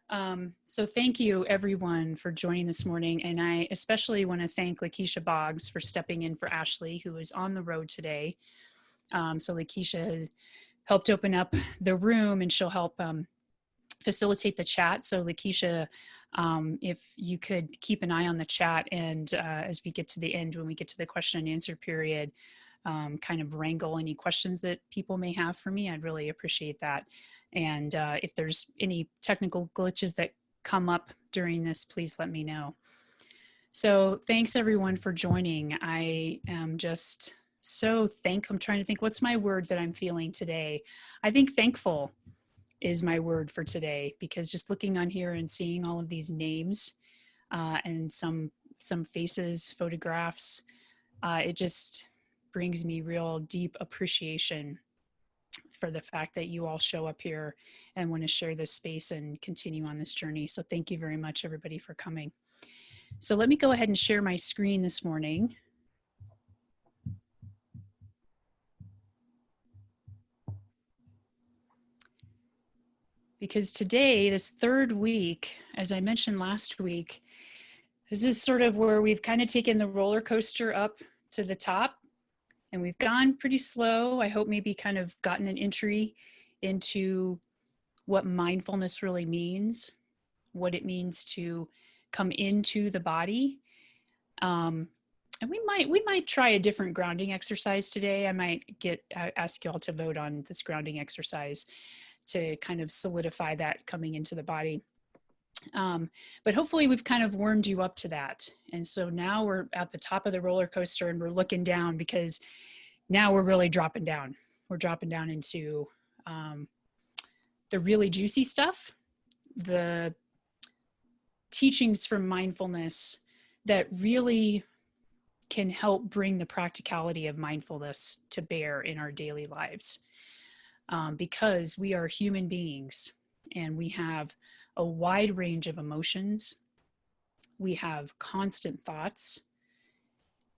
So thank you everyone for joining this morning. And I especially want to thank Lakeisha Boggs for stepping in for Ashley, who is on the road today. So Lakeisha has helped open up the room and she'll help facilitate the chat. So Lakeisha, if you could keep an eye on the chat and as we get to the end, when we get to the question and answer period, kind of wrangle any questions that people may have for me, I'd really appreciate that. And if there's any technical glitches that come up during this, please let me know. So thanks everyone for joining. I am just so I'm trying to think, what's my word that I'm feeling today? I think thankful is my word for today, because just looking on here and seeing all of these names and some faces, photographs, it just brings me real deep appreciation for the fact that you all show up here and want to share this space and continue on this journey. So thank you very much, everybody, for coming. So let me go ahead and share my screen this morning. Because today, this third week, as I mentioned last week, this is sort of where we've kind of taken the roller coaster up to the top. And we've gone pretty slow. I hope maybe kind of gotten an entry into what mindfulness really means, what it means to come into the body. And we might try a different grounding exercise today. I might ask y'all to vote on this grounding exercise to kind of solidify that coming into the body. But hopefully we've kind of warmed you up to that. And so now we're at the top of the roller coaster and we're looking down, because now we're really dropping down. We're dropping down into the really juicy stuff, the teachings from mindfulness that really can help bring the practicality of mindfulness to bear in our daily lives. Because we are human beings and we have a wide range of emotions, we have constant thoughts,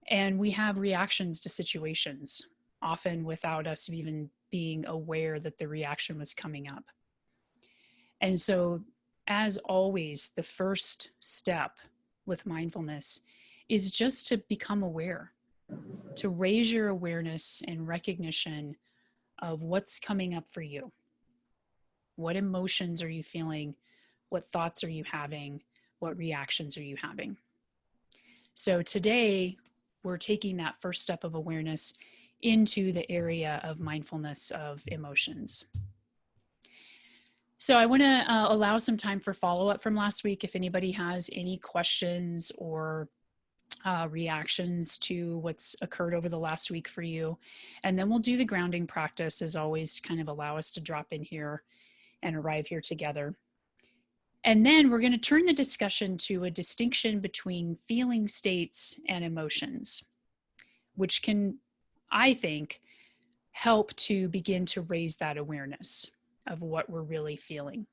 and we have reactions to situations, often without us even being aware that the reaction was coming up. And so, as always, the first step with mindfulness is just to become aware, to raise your awareness and recognition of what's coming up for you. What emotions are you feeling? What thoughts are you having? What reactions are you having? So today, we're taking that first step of awareness into the area of mindfulness of emotions. So I want to allow some time for follow-up from last week. If anybody has any questions or reactions to what's occurred over the last week for you. And then we'll do the grounding practice, as always, to kind of allow us to drop in here and arrive here together. And then we're going to turn the discussion to a distinction between feeling states and emotions, which can, I think, help to begin to raise that awareness of what we're really feeling.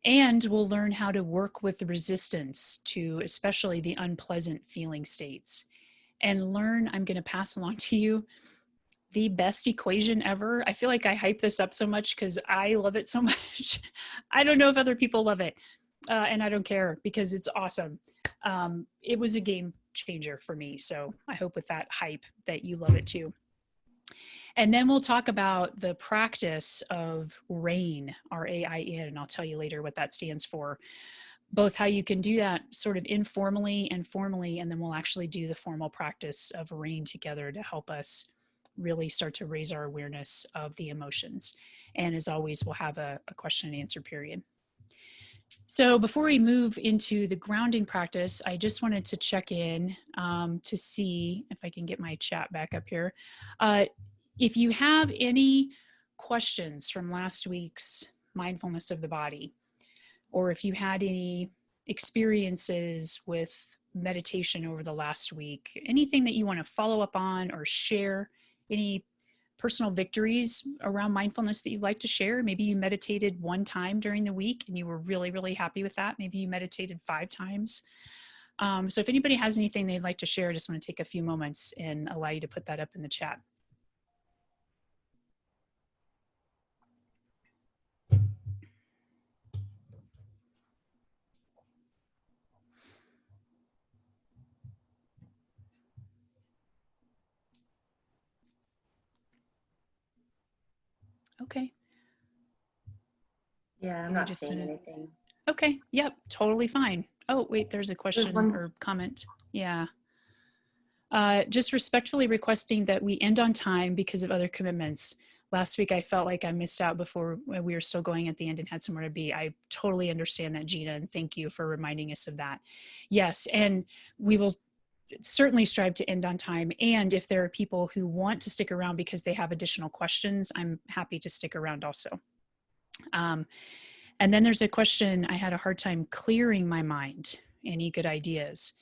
And we'll learn how to work with the resistance to especially the unpleasant feeling states, and learn, I'm going to pass along to you the best equation ever. I feel like I hype this up so much because I love it so much. I don't know if other people love it, and I don't care, because it's awesome. It was a game changer for me. So I hope with that hype that you love it too. And then we'll talk about the practice of RAIN, R-A-I-N, and I'll tell you later what that stands for. Both how you can do that sort of informally and formally, and then we'll actually do the formal practice of RAIN together to help us really start to raise our awareness of the emotions. And as always, we'll have a question and answer period. So before we move into the grounding practice, I just wanted to check in to see if I can get my chat back up here. If you have any questions from last week's mindfulness of the body, or if you had any experiences with meditation over the last week, anything that you want to follow up on or share, any personal victories around mindfulness that you'd like to share. Maybe you meditated one time during the week and you were really, really happy with that. Maybe you meditated 5 times. So if anybody has anything they'd like to share, I just want to take a few moments and allow you to put that up in the chat. Okay. Yeah, I'm Give me not just a seeing minute. anything. Okay. Yep. Totally fine. Oh, wait, there's a There's question one. or comment. Yeah. Just respectfully requesting that we end on time because of other commitments. Last week, I felt like I missed out before we were still going at the end and had somewhere to be. I totally understand that, Gina, and thank you for reminding us of that. Yes, and we will certainly strive to end on time. And if there are people who want to stick around because they have additional questions, I'm happy to stick around also. And then there's a question, I had a hard time clearing my mind. Any good ideas?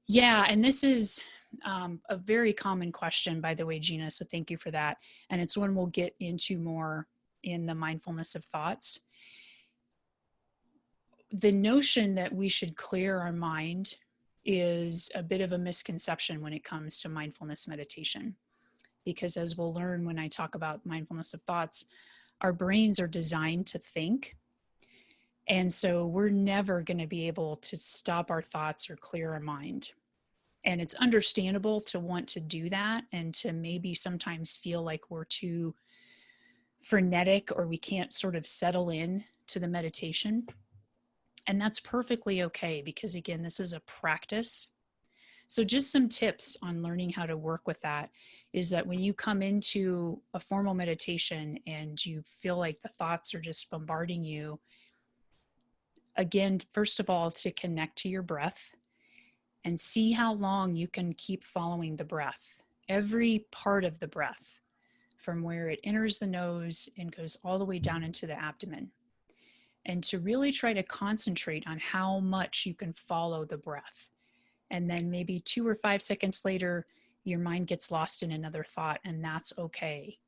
Yeah, and this is a very common question, by the way, Gina, so thank you for that. And it's one we'll get into more in the mindfulness of thoughts. The notion that we should clear our mind is a bit of a misconception when it comes to mindfulness meditation. Because as we'll learn when I talk about mindfulness of thoughts, our brains are designed to think. And so we're never going to be able to stop our thoughts or clear our mind. And it's understandable to want to do that and to maybe sometimes feel like we're too frenetic or we can't sort of settle in to the meditation. And that's perfectly okay because, again, this is a practice. So, just some tips on learning how to work with that is that when you come into a formal meditation and you feel like the thoughts are just bombarding you, again, first of all, to connect to your breath and see how long you can keep following the breath, every part of the breath, from where it enters the nose and goes all the way down into the abdomen. And to really try to concentrate on how much you can follow the breath. And then maybe 2 or 5 seconds later, your mind gets lost in another thought, and that's okay.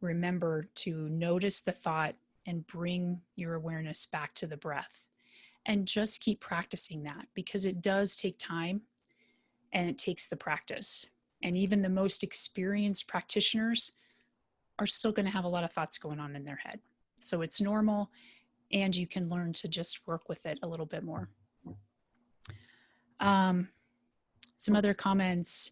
Remember to notice the thought and bring your awareness back to the breath. And just keep practicing that because it does take time and it takes the practice. And even the most experienced practitioners are still going to have a lot of thoughts going on in their head. So it's normal, and you can learn to just work with it a little bit more. Some other comments.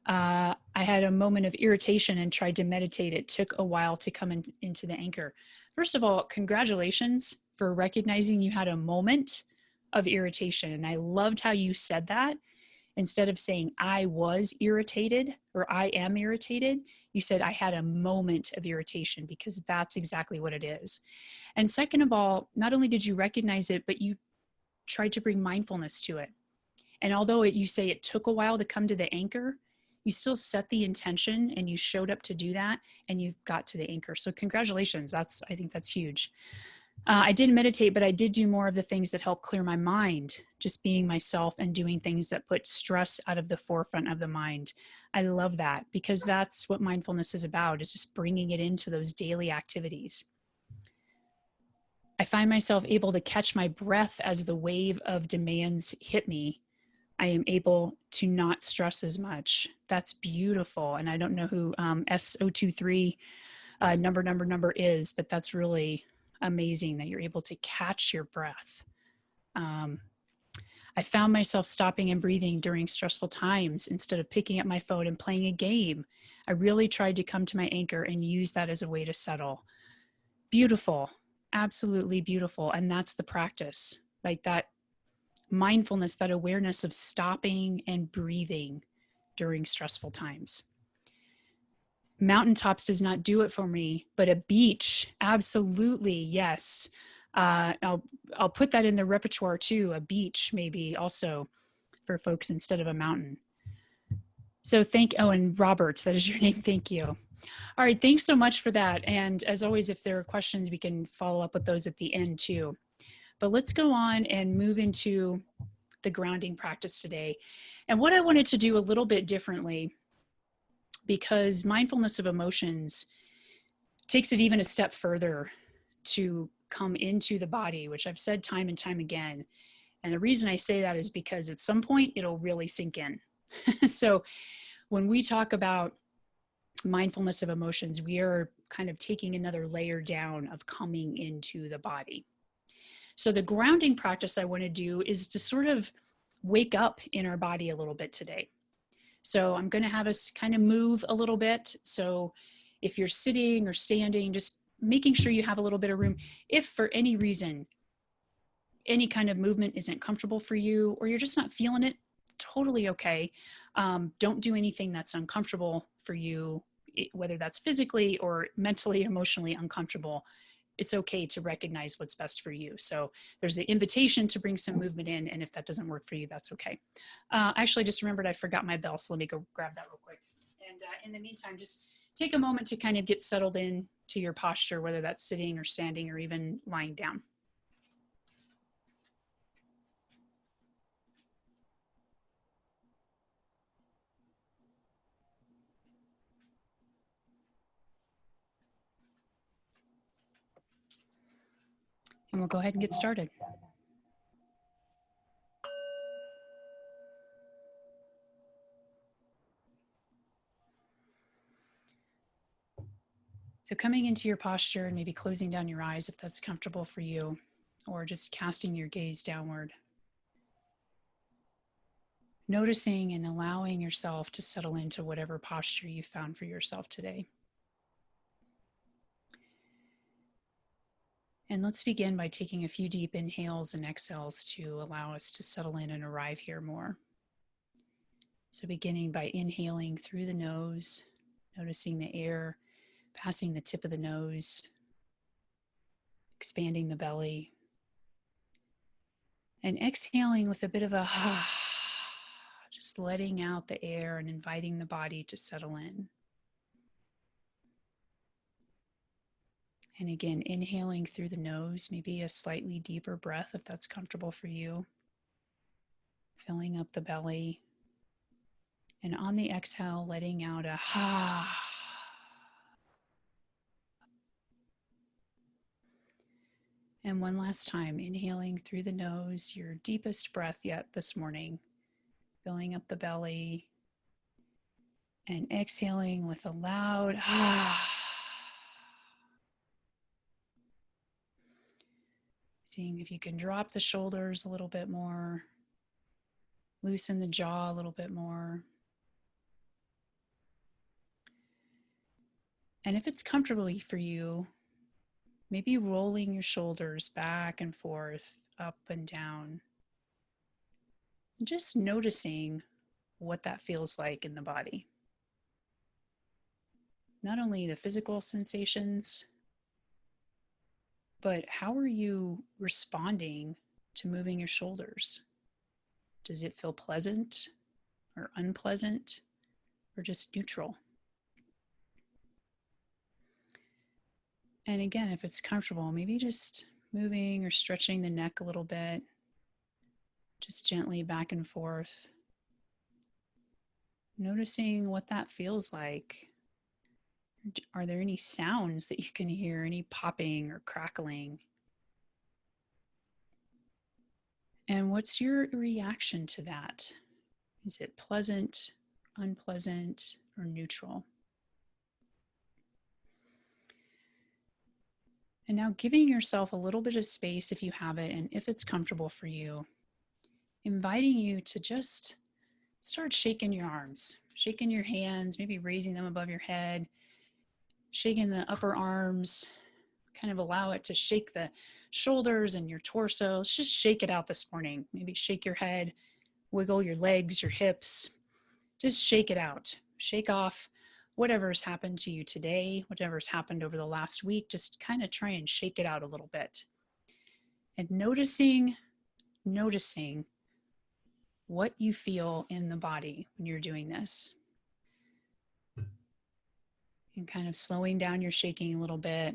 I had a moment of irritation and tried to meditate. It took a while to come into the anchor. First of all, congratulations for recognizing you had a moment of irritation. And I loved how you said that. Instead of saying I was irritated or I am irritated, you said I had a moment of irritation, because that's exactly what it is. And second of all, not only did you recognize it, but you tried to bring mindfulness to it. And although you say it took a while to come to the anchor, you still set the intention and you showed up to do that and you've got to the anchor. So congratulations. I think that's huge. I didn't meditate, but I did do more of the things that help clear my mind, just being myself and doing things that put stress out of the forefront of the mind. I love that because that's what mindfulness is about, is just bringing it into those daily activities. I find myself able to catch my breath as the wave of demands hit me. I am able to not stress as much. That's beautiful. And I don't know who S023 number is, but that's really amazing that you're able to catch your breath. I found myself stopping and breathing during stressful times instead of picking up my phone and playing a game. I really tried to come to my anchor and use that as a way to settle. Beautiful, absolutely beautiful. And that's the practice, like that mindfulness, that awareness of stopping and breathing during stressful times. Mountaintops does not do it for me, but a beach, absolutely, yes. I'll put that in the repertoire too. A beach maybe also for folks instead of a mountain. So and Roberts, that is your name. Thank you. All right, thanks so much for that. And as always, if there are questions, we can follow up with those at the end too. But let's go on and move into the grounding practice today. And what I wanted to do a little bit differently, because mindfulness of emotions takes it even a step further to come into the body, which I've said time and time again. And the reason I say that is because at some point it'll really sink in. So when we talk about mindfulness of emotions, we are kind of taking another layer down of coming into the body. So the grounding practice I want to do is to sort of wake up in our body a little bit today. So I'm going to have us kind of move a little bit. So If you're sitting or standing, just making sure you have a little bit of room. If for any reason any kind of movement isn't comfortable for you, or you're just not feeling it, totally okay. Don't do anything that's uncomfortable for you, whether that's physically or mentally, emotionally uncomfortable. It's okay to recognize what's best for you. So there's the invitation to bring some movement in, and if that doesn't work for you, that's okay. Actually, just remembered I forgot my bell, so let me go grab that real quick. And in the meantime, just take a moment to kind of get settled in to your posture, whether that's sitting or standing or even lying down. And we'll go ahead and get started. So coming into your posture and maybe closing down your eyes if that's comfortable for you, or just casting your gaze downward. Noticing and allowing yourself to settle into whatever posture you found for yourself today. And let's begin by taking a few deep inhales and exhales to allow us to settle in and arrive here more. So beginning by inhaling through the nose, noticing the air passing the tip of the nose, expanding the belly, and exhaling with a bit of a just letting out the air and inviting the body to settle in. And again, inhaling through the nose, maybe a slightly deeper breath if that's comfortable for you. Filling up the belly. And on the exhale, letting out a ha. And one last time, inhaling through the nose, your deepest breath yet this morning. Filling up the belly. And exhaling with a loud ha. Seeing if you can drop the shoulders a little bit more. Loosen the jaw a little bit more. And if it's comfortable for you, maybe rolling your shoulders back and forth, up and down. Just noticing what that feels like in the body. Not only the physical sensations, but how are you responding to moving your shoulders? Does it feel pleasant or unpleasant or just neutral? And again, if it's comfortable, maybe just moving or stretching the neck a little bit, just gently back and forth. Noticing what that feels like. Are there any sounds that you can hear, any popping or crackling? And what's your reaction to that? Is it pleasant, unpleasant, or neutral? And now giving yourself a little bit of space if you have it, and if it's comfortable for you, inviting you to just start shaking your arms, shaking your hands, maybe raising them above your head, shaking the upper arms, kind of allow it to shake the shoulders and your torso. Let's just shake it out this morning. Maybe shake your head, wiggle your legs, your hips. Just shake it out. Shake off whatever's happened to you today, whatever's happened over the last week. Just kind of try and shake it out a little bit. And noticing what you feel in the body when you're doing this. And kind of slowing down your shaking a little bit,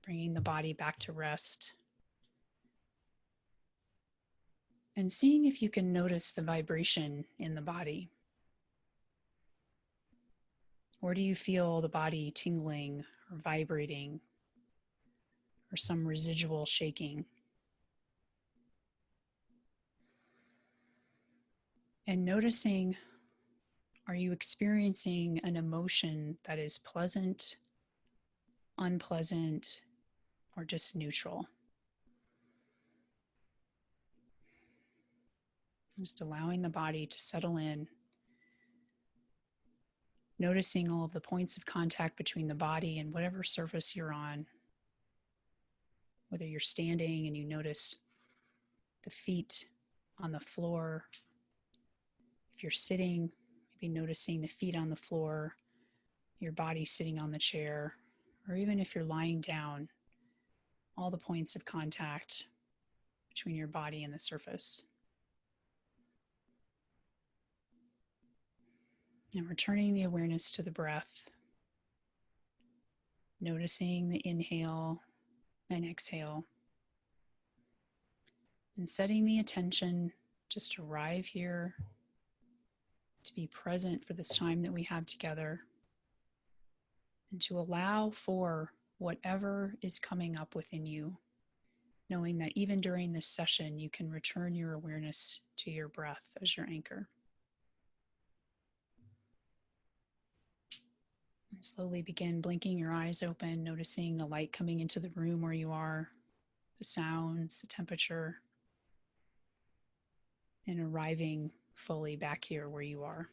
bringing the body back to rest. And seeing if you can notice the vibration in the body. Or do you feel the body tingling or vibrating or some residual shaking? And noticing, are you experiencing an emotion that is pleasant, unpleasant, or just neutral? Just allowing the body to settle in. noticing all of the points of contact between the body and whatever surface you're on. Whether you're standing and you notice the feet on the floor. If you're sitting, maybe noticing the feet on the floor, your body sitting on the chair, or even if you're lying down, all the points of contact between your body and the surface. And returning the awareness to the breath, noticing the inhale and exhale, and setting the attention just to arrive here, to be present for this time that we have together, and to allow for whatever is coming up within you, knowing that even during this session, you can return your awareness to your breath as your anchor. And slowly begin blinking your eyes open, noticing the light coming into the room where you are, the sounds, the temperature, and arriving fully back here where you are.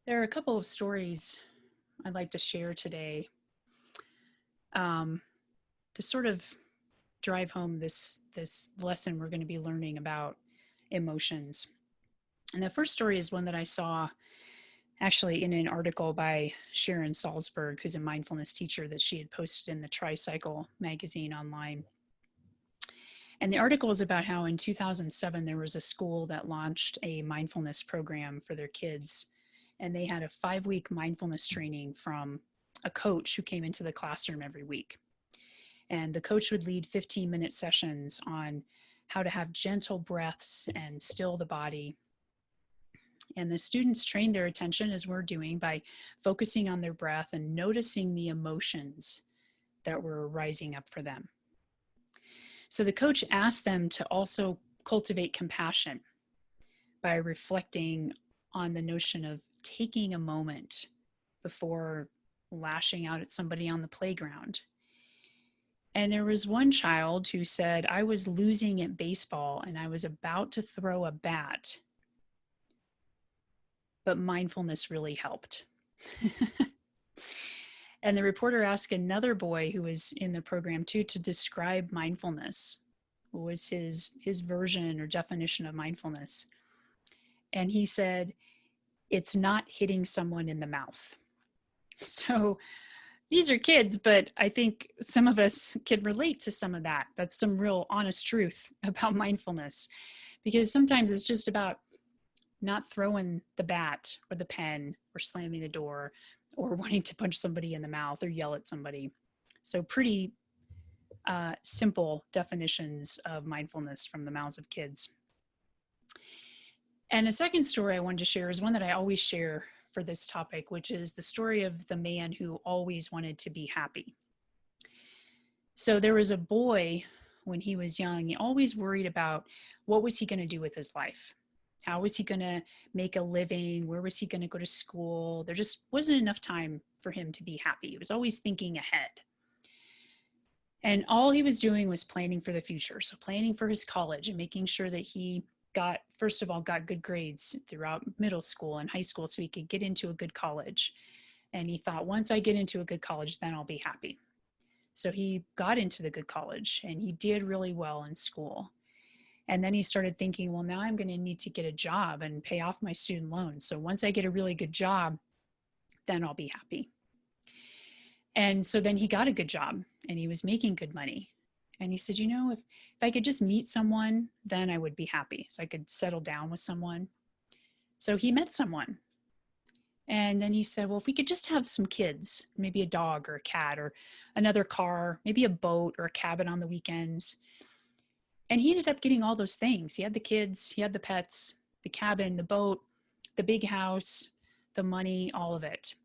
There are a couple of stories I'd like to share today to sort of drive home this lesson we're going to be learning about emotions. And the first story is one that I saw actually in an article by Sharon Salzberg, who's a mindfulness teacher, that she had posted in the Tricycle magazine online. And the article is about how in 2007 there was a school that launched a mindfulness program for their kids. And they had a 5-week mindfulness training from a coach who came into the classroom every week. And the coach would lead 15-minute sessions on how to have gentle breaths and still the body. And the students trained their attention, as we're doing, by focusing on their breath and noticing the emotions that were rising up for them. So the coach asked them to also cultivate compassion by reflecting on the notion of taking a moment before lashing out at somebody on the playground. And there was one child who said, I was losing at baseball and I was about to throw a bat, but mindfulness really helped. And the reporter asked another boy who was in the program too to describe mindfulness. What was his version or definition of mindfulness? And he said, it's not hitting someone in the mouth. So these are kids, but I think some of us can relate to some of that. That's some real honest truth about mindfulness, because sometimes it's just about not throwing the bat or the pen or slamming the door or wanting to punch somebody in the mouth or yell at somebody. So pretty simple definitions of mindfulness from the mouths of kids. And a second story I wanted to share is one that I always share for this topic, which is the story of the man who always wanted to be happy. So there was a boy when he was young, he always worried about what was he going to do with his life? How was he going to make a living? Where was he going to go to school? There just wasn't enough time for him to be happy. He was always thinking ahead. And all he was doing was planning for the future. So planning for his college and making sure that he got good grades throughout middle school and high school so he could get into a good college. And he thought, once I get into a good college, then I'll be happy. So he got into the good college and he did really well in school. And then he started thinking, well, now I'm going to need to get a job and pay off my student loans. So once I get a really good job, then I'll be happy. And so then he got a good job and he was making good money. And he said, if I could just meet someone, then I would be happy. So I could settle down with someone. So he met someone. And then he said, well, if we could just have some kids, maybe a dog or a cat or another car, maybe a boat or a cabin on the weekends. And he ended up getting all those things. He had the kids, he had the pets, the cabin, the boat, the big house, the money, all of it.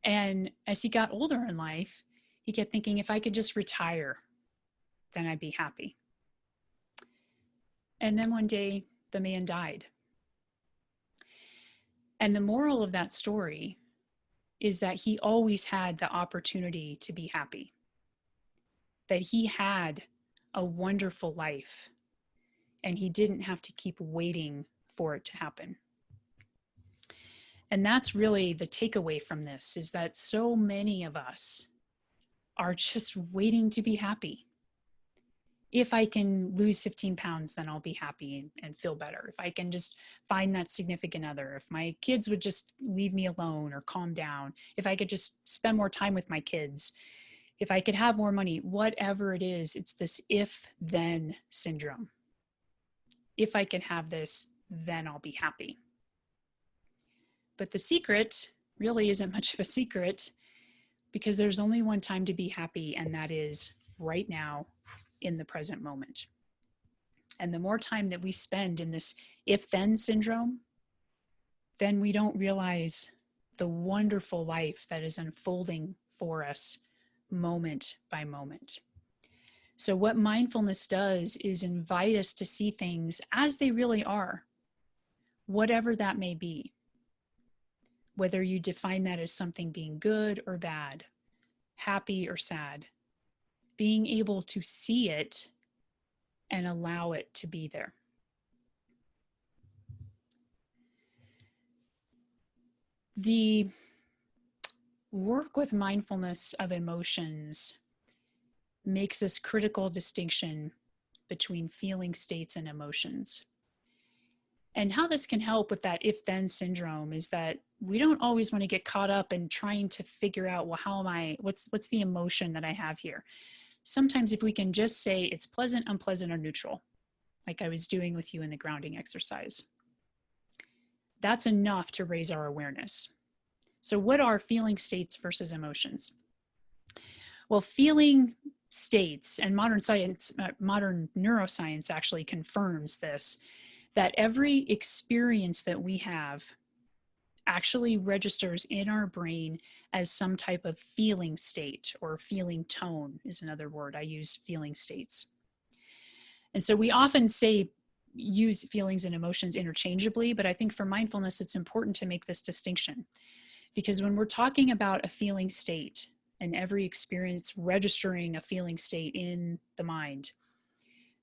And as he got older in life, he kept thinking, if I could just retire, then I'd be happy. And then one day the man died And the moral of that story is that he always had the opportunity to be happy, that he had a wonderful life, and he didn't have to keep waiting for it to happen. And that's really the takeaway from this, is that so many of us are just waiting to be happy. If I can lose 15 pounds, then I'll be happy and feel better. If I can just find that significant other, if my kids would just leave me alone or calm down, if I could just spend more time with my kids, if I could have more money, whatever it is, it's this if-then syndrome. If I can have this, then I'll be happy. But the secret really isn't much of a secret, because there's only one time to be happy, and that is right now in the present moment. And the more time that we spend in this if-then syndrome, then we don't realize the wonderful life that is unfolding for us moment by moment. So what mindfulness does is invite us to see things as they really are, whatever that may be. Whether you define that as something being good or bad, happy or sad, being able to see it and allow it to be there. The work with mindfulness of emotions makes this critical distinction between feeling states and emotions. And how this can help with that if-then syndrome is that we don't always want to get caught up in trying to figure out, well, what's the emotion that I have here? Sometimes if we can just say it's pleasant, unpleasant, or neutral, like I was doing with you in the grounding exercise, that's enough to raise our awareness. So what are feeling states versus emotions? Well, feeling states, and modern neuroscience actually confirms this, that every experience that we have actually registers in our brain as some type of feeling state, or feeling tone is another word. I use feeling states. And so we often use feelings and emotions interchangeably, but I think for mindfulness, it's important to make this distinction, because when we're talking about a feeling state and every experience registering a feeling state in the mind,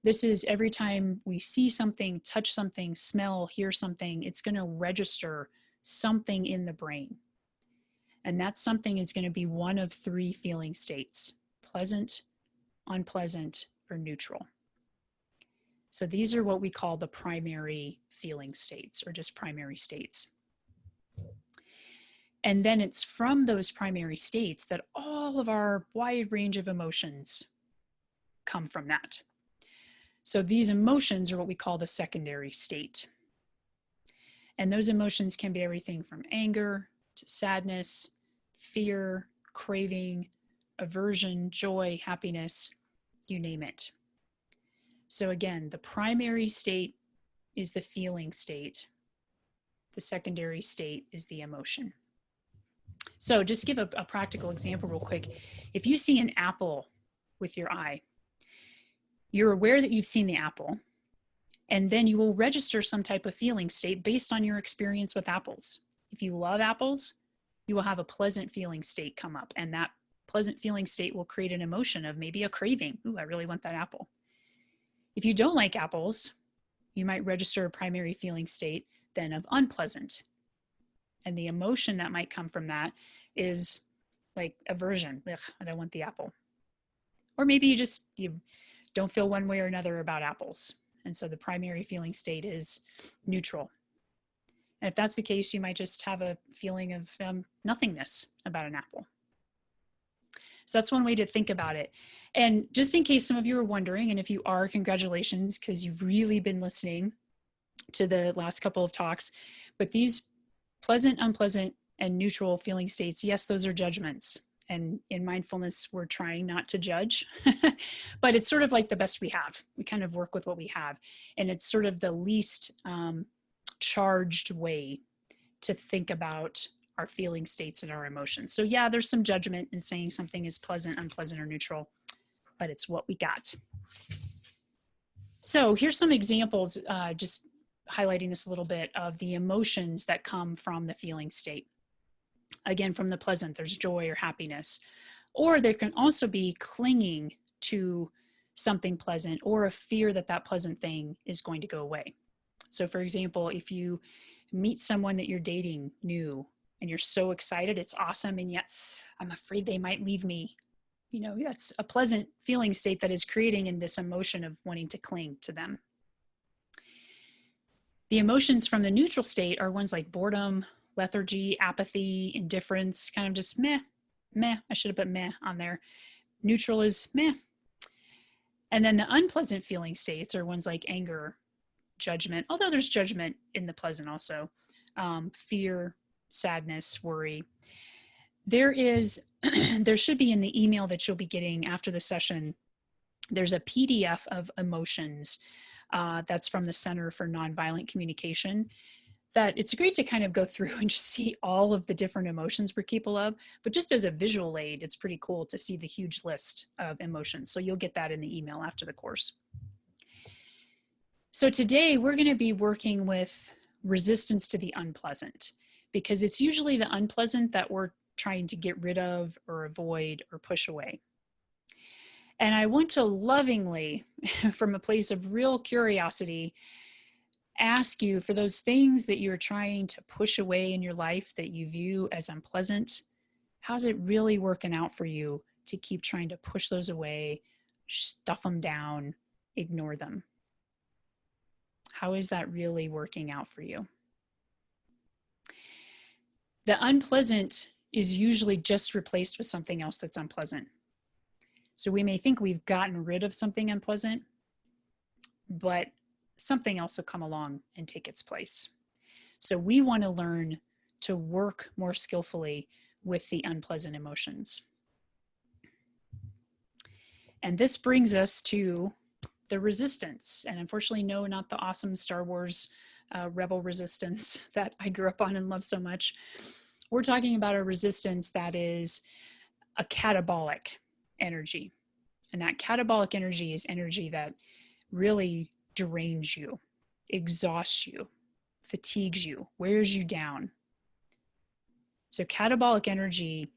this is every time we see something, touch something, smell, hear something, it's going to register something in the brain. And that something is going to be one of three feeling states: pleasant, unpleasant, or neutral. So these are what we call the primary feeling states, or just primary states. And then it's from those primary states that all of our wide range of emotions come from that. So these emotions are what we call the secondary state. And those emotions can be everything from anger to sadness, fear, craving, aversion, joy, happiness, you name it. So again, the primary state is the feeling state. The secondary state is the emotion. So just give a practical example real quick. If you see an apple with your eye, you're aware that you've seen the apple, and then you will register some type of feeling state based on your experience with apples. If you love apples, you will have a pleasant feeling state come up, and that pleasant feeling state will create an emotion of maybe a craving. Ooh, I really want that apple. If you don't like apples, you might register a primary feeling state then of unpleasant. And the emotion that might come from that is like aversion. Ugh, I don't want the apple. Or maybe you don't feel one way or another about apples. And so the primary feeling state is neutral. And if that's the case, you might just have a feeling of nothingness about an apple. So that's one way to think about it. And just in case some of you are wondering, and if you are, congratulations, because you've really been listening to the last couple of talks. But these pleasant, unpleasant, and neutral feeling states, yes, those are judgments. And in mindfulness, we're trying not to judge, but it's sort of like the best we have. We kind of work with what we have. And it's sort of the least charged way to think about our feeling states and our emotions. So yeah, there's some judgment in saying something is pleasant, unpleasant, or neutral, but it's what we got. So here's some examples just highlighting this a little bit, of the emotions that come from the feeling state. Again, from the pleasant, there's joy or happiness. Or there can also be clinging to something pleasant, or a fear that that pleasant thing is going to go away. So for example, if you meet someone that you're dating new and you're so excited, it's awesome, and yet I'm afraid they might leave me. You know, that's a pleasant feeling state that is creating in this emotion of wanting to cling to them. The emotions from the neutral state are ones like boredom, lethargy, apathy, indifference, kind of just meh, meh. I should have put meh on there. Neutral is meh. And then the unpleasant feeling states are ones like anger, judgment, although there's judgment in the pleasant also, fear, sadness, worry. There should be in the email that you'll be getting after the session, there's a PDF of emotions that's from the Center for Nonviolent Communication, that it's great to kind of go through and just see all of the different emotions we're capable of. But just as a visual aid, it's pretty cool to see the huge list of emotions. So you'll get that in the email after the course. So today we're going to be working with resistance to the unpleasant, because it's usually the unpleasant that we're trying to get rid of or avoid or push away. And I want to lovingly, from a place of real curiosity, ask you, for those things that you're trying to push away in your life that you view as unpleasant, how's it really working out for you to keep trying to push those away, stuff them down, ignore them? How is that really working out for you? The unpleasant is usually just replaced with something else that's unpleasant. So we may think we've gotten rid of something unpleasant, but something else will come along and take its place. So we want to learn to work more skillfully with the unpleasant emotions. And this brings us to the resistance. And unfortunately, no, not the awesome Star Wars rebel resistance that I grew up on and love so much. We're talking about a resistance that is a catabolic energy. And that catabolic energy is energy that really drains you, exhausts you, fatigues you, wears you down. So catabolic energy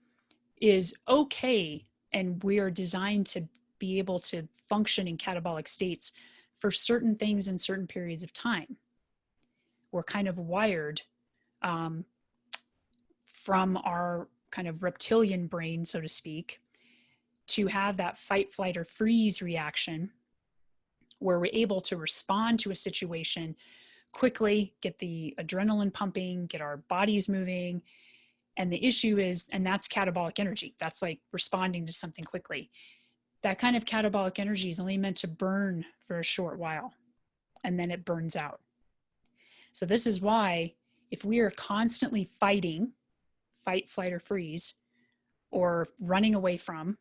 is okay, and we are designed to be able to function in catabolic states for certain things in certain periods of time. We're kind of wired from our kind of reptilian brain, so to speak, to have that fight, flight, or freeze reaction, where we're able to respond to a situation quickly, get the adrenaline pumping, get our bodies moving. And the issue is, and that's catabolic energy. That's like responding to something quickly. That kind of catabolic energy is only meant to burn for a short while, and then it burns out. So this is why if we are constantly fighting, fight, flight, or freeze, or running away from,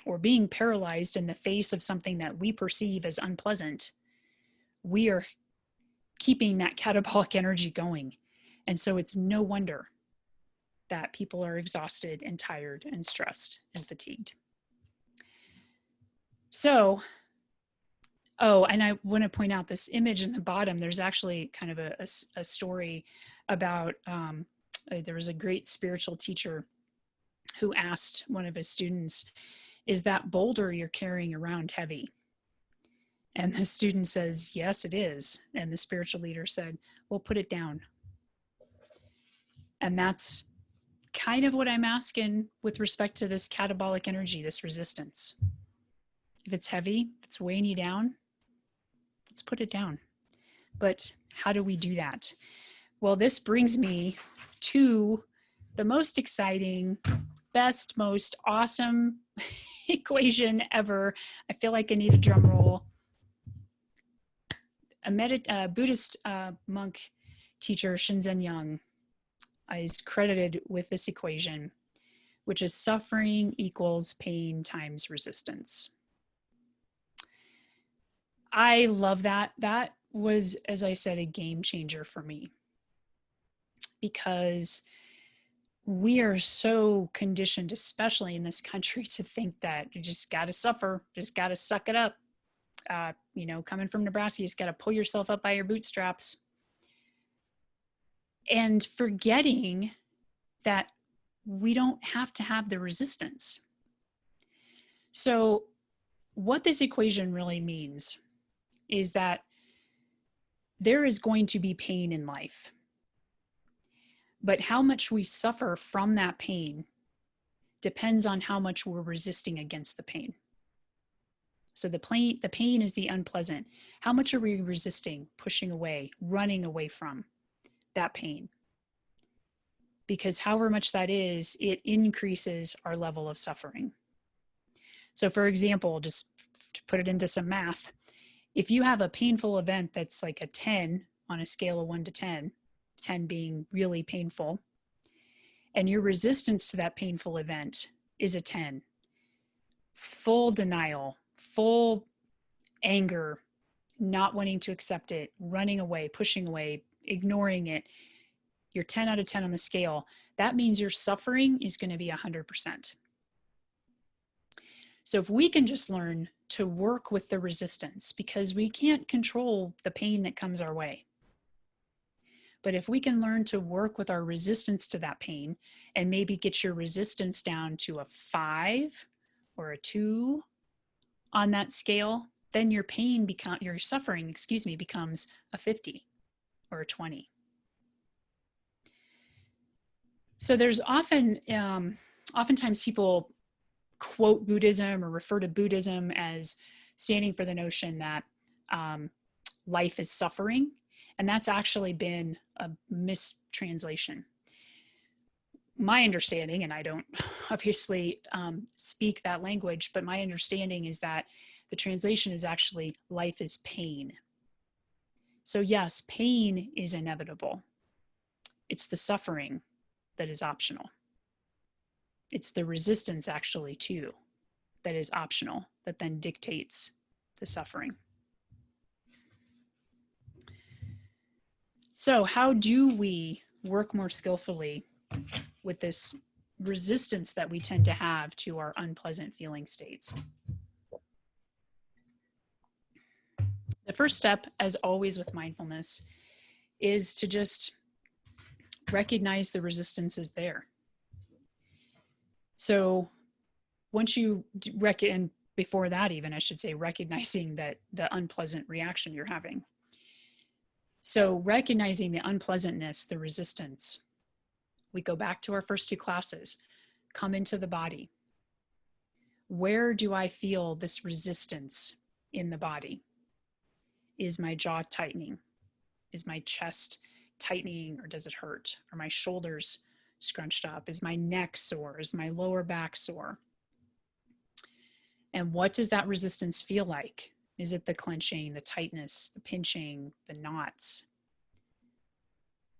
or being paralyzed in the face of something that we perceive as unpleasant, we are keeping that catabolic energy going. And so it's no wonder that people are exhausted and tired and stressed and fatigued. So, and I want to point out this image in the bottom. There's actually kind of a story about, there was a great spiritual teacher who asked one of his students, "Is that boulder you're carrying around heavy?" And the student says, "Yes, it is." And the spiritual leader said, "Well, put it down." And that's kind of what I'm asking with respect to this catabolic energy, this resistance. If it's heavy, if it's weighing you down, let's put it down. But how do we do that? Well, this brings me to the most exciting, best, most awesome equation ever. I feel like I need a drum roll. A Buddhist monk teacher, Shinzen Young, is credited with this equation, which is suffering equals pain times resistance. I love that. That was, as I said, a game changer for me, because we are so conditioned, especially in this country, to think that you just got to suffer, just got to suck it up. Coming from Nebraska, you just got to pull yourself up by your bootstraps. and forgetting that we don't have to have the resistance. So what this equation really means is that there is going to be pain in life, but how much we suffer from that pain depends on how much we're resisting against the pain. So the pain is the unpleasant. How much are we resisting, pushing away, running away from that pain? Because however much that is, it increases our level of suffering. So for example, just to put it into some math, if you have a painful event that's like a 10 on a scale of 1 to 10, 10 being really painful, and your resistance to that painful event is a 10, full denial, full anger, not wanting to accept it, running away, pushing away, ignoring it, you're 10 out of 10 on the scale, that means your suffering is going to be 100%. So if we can just learn to work with the resistance, because we can't control the pain that comes our way, but if we can learn to work with our resistance to that pain and maybe get your resistance down to a 5 or a 2 on that scale, then your suffering, becomes a 50 or a 20. So there's oftentimes people quote Buddhism or refer to Buddhism as standing for the notion that life is suffering. And that's actually been a mistranslation. My understanding, and I don't obviously speak that language, but my understanding is that the translation is actually life is pain. So yes, pain is inevitable. It's the suffering that is optional. It's the resistance actually too that is optional, that then dictates the suffering. So how do we work more skillfully with this resistance that we tend to have to our unpleasant feeling states? The first step, as always with mindfulness, is to just recognize the resistance is there. So once you and before that even, I should say, recognizing that the unpleasant reaction you're having. So recognizing the unpleasantness, the resistance, we go back to our first 2 classes, come into the body. Where do I feel this resistance in the body? Is my jaw tightening? Is my chest tightening, or does it hurt? Are my shoulders scrunched up? Is my neck sore? Is my lower back sore? And what does that resistance feel like? Is it the clenching, the tightness, the pinching, the knots?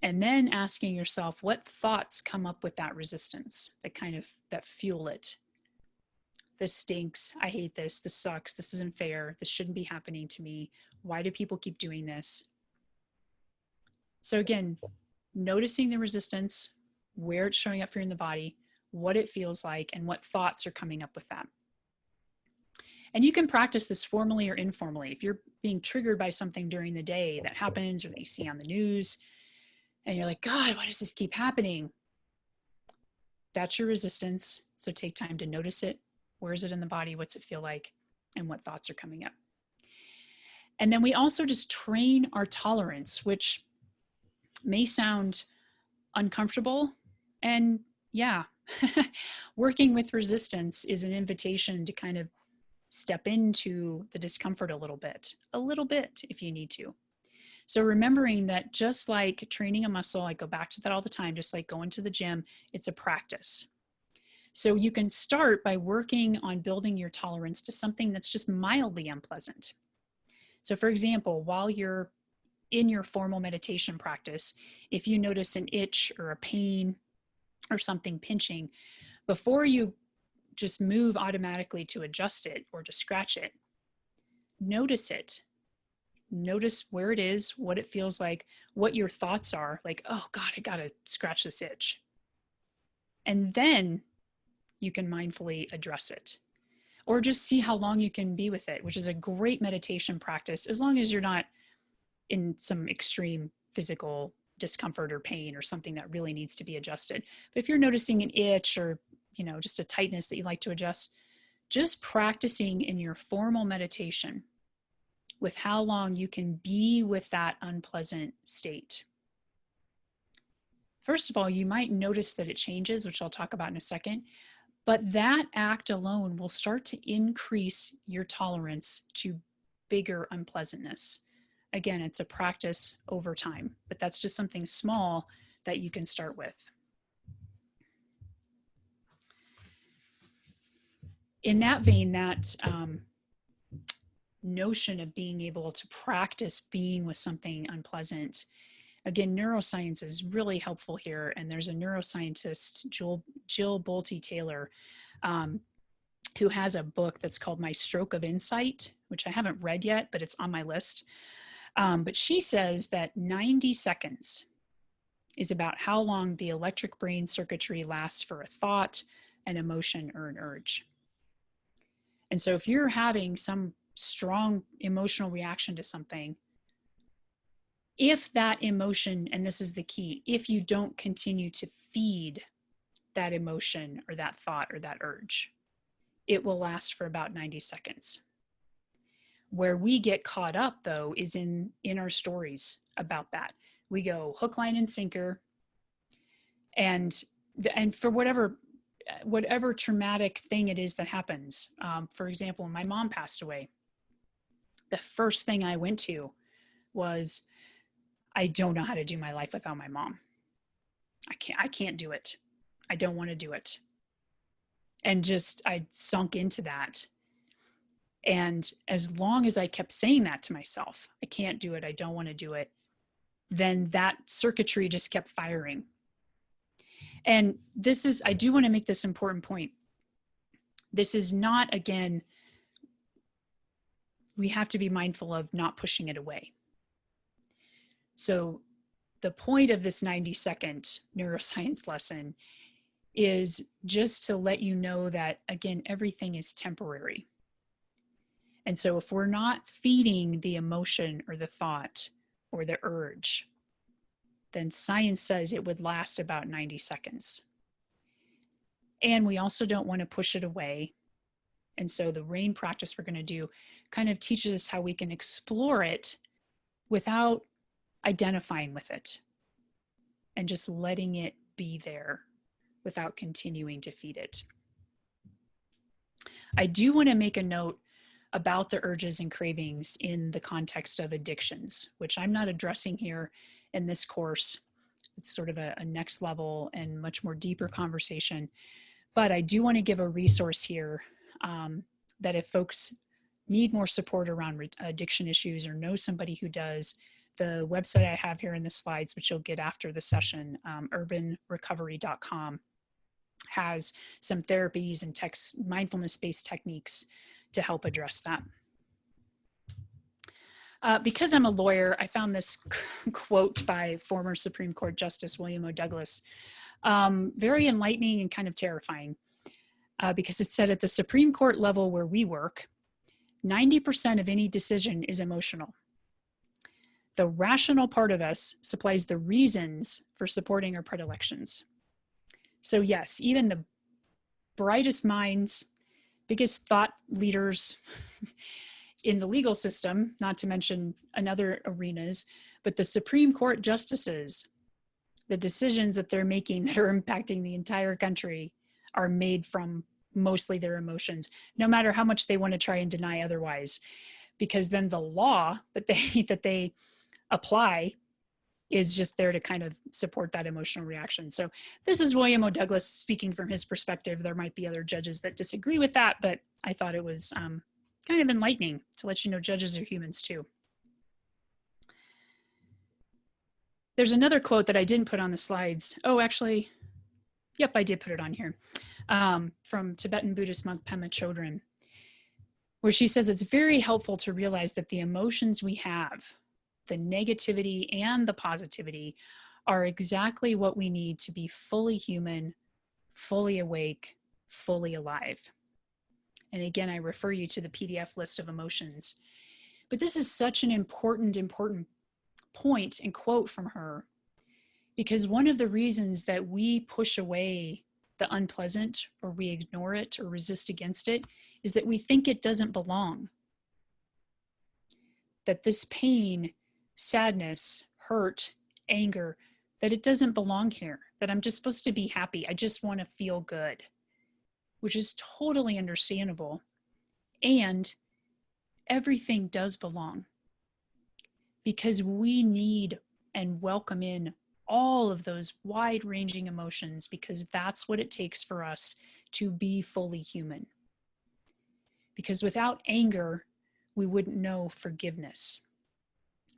And then asking yourself, what thoughts come up with that resistance that fuel it? This stinks. I hate this. This sucks. This isn't fair. This shouldn't be happening to me. Why do people keep doing this? So again, noticing the resistance, where it's showing up for you in the body, what it feels like, and what thoughts are coming up with that. And you can practice this formally or informally. If you're being triggered by something during the day that happens or that you see on the news, and you're like, God, why does this keep happening? That's your resistance. So take time to notice it. Where is it in the body? What's it feel like? And what thoughts are coming up? And then we also just train our tolerance, which may sound uncomfortable. And yeah, working with resistance is an invitation to kind of step into the discomfort a little bit if you need to. So remembering that just like training a muscle, I go back to that all the time, just like going to the gym, it's a practice. So you can start by working on building your tolerance to something that's just mildly unpleasant. So for example, while you're in your formal meditation practice, if you notice an itch or a pain or something pinching, before you just move automatically to adjust it or to scratch it, notice it. Notice where it is, what it feels like, what your thoughts are, like, oh God, I gotta scratch this itch. And then you can mindfully address it. Or just see how long you can be with it, which is a great meditation practice, as long as you're not in some extreme physical discomfort or pain or something that really needs to be adjusted. But if you're noticing an itch or, just a tightness that you'd like to adjust, just practicing in your formal meditation with how long you can be with that unpleasant state. First of all, you might notice that it changes, which I'll talk about in a second, but that act alone will start to increase your tolerance to bigger unpleasantness. Again, it's a practice over time, but that's just something small that you can start with. In that vein, that notion of being able to practice being with something unpleasant, again, neuroscience is really helpful here. And there's a neuroscientist, Jill Bolte Taylor, who has a book that's called My Stroke of Insight, which I haven't read yet, but it's on my list. But she says that 90 seconds is about how long the electric brain circuitry lasts for a thought, an emotion, or an urge. And so if you're having some strong emotional reaction to something, if that emotion, and this is the key, if you don't continue to feed that emotion or that thought or that urge, it will last for about 90 seconds. Where we get caught up, though, is in our stories about that. We go hook, line, and sinker. And for whatever traumatic thing it is that happens. For example, when my mom passed away, the first thing I went to was, I don't know how to do my life without my mom. I can't do it. I don't want to do it. And just, I sunk into that. And as long as I kept saying that to myself, I can't do it, I don't want to do it, then that circuitry just kept firing. And I do want to make this important point. This is not, again, we have to be mindful of not pushing it away. So the point of this 90-second neuroscience lesson is just to let you know that, again, everything is temporary. And so if we're not feeding the emotion or the thought or the urge, then science says it would last about 90 seconds. And we also don't want to push it away. And so the RAIN practice we're going to do kind of teaches us how we can explore it without identifying with it and just letting it be there without continuing to feed it. I do want to make a note about the urges and cravings in the context of addictions, which I'm not addressing here in this course. It's sort of a next level and much more deeper conversation. But I do want to give a resource here that if folks need more support around addiction issues or know somebody who does, the website I have here in the slides, which you'll get after the session, urbanrecovery.com, has some therapies and mindfulness-based techniques to help address that. Because I'm a lawyer, I found this quote by former Supreme Court Justice William O. Douglas very enlightening and kind of terrifying, because it said, at the Supreme Court level where we work, 90% of any decision is emotional. The rational part of us supplies the reasons for supporting our predilections. So yes, even the brightest minds, biggest thought leaders in the legal system, not to mention in other arenas, but the Supreme Court justices, the decisions that they're making that are impacting the entire country are made from mostly their emotions, no matter how much they want to try and deny otherwise, because then the law that they apply is just there to kind of support that emotional reaction. So this is William O. Douglas speaking from his perspective. There might be other judges that disagree with that, but I thought it was kind of enlightening to let you know judges are humans too. There's another quote that I didn't put on the slides. Oh, actually, yep, I did put it on here, from Tibetan Buddhist monk Pema Chodron, where she says it's very helpful to realize that the emotions we have, the negativity and the positivity, are exactly what we need to be fully human, fully awake, fully alive. And again, I refer you to the PDF list of emotions. But this is such an important point and quote from her, Because one of the reasons that we push away the unpleasant, or we ignore it or resist against it, is that we think it doesn't belong. That this pain, sadness, hurt, anger, that it doesn't belong here, that I'm just supposed to be happy. I just want to feel good, which is totally understandable. And everything does belong, because we need and welcome in all of those wide-ranging emotions, because that's what it takes for us to be fully human. Because without anger, we wouldn't know forgiveness.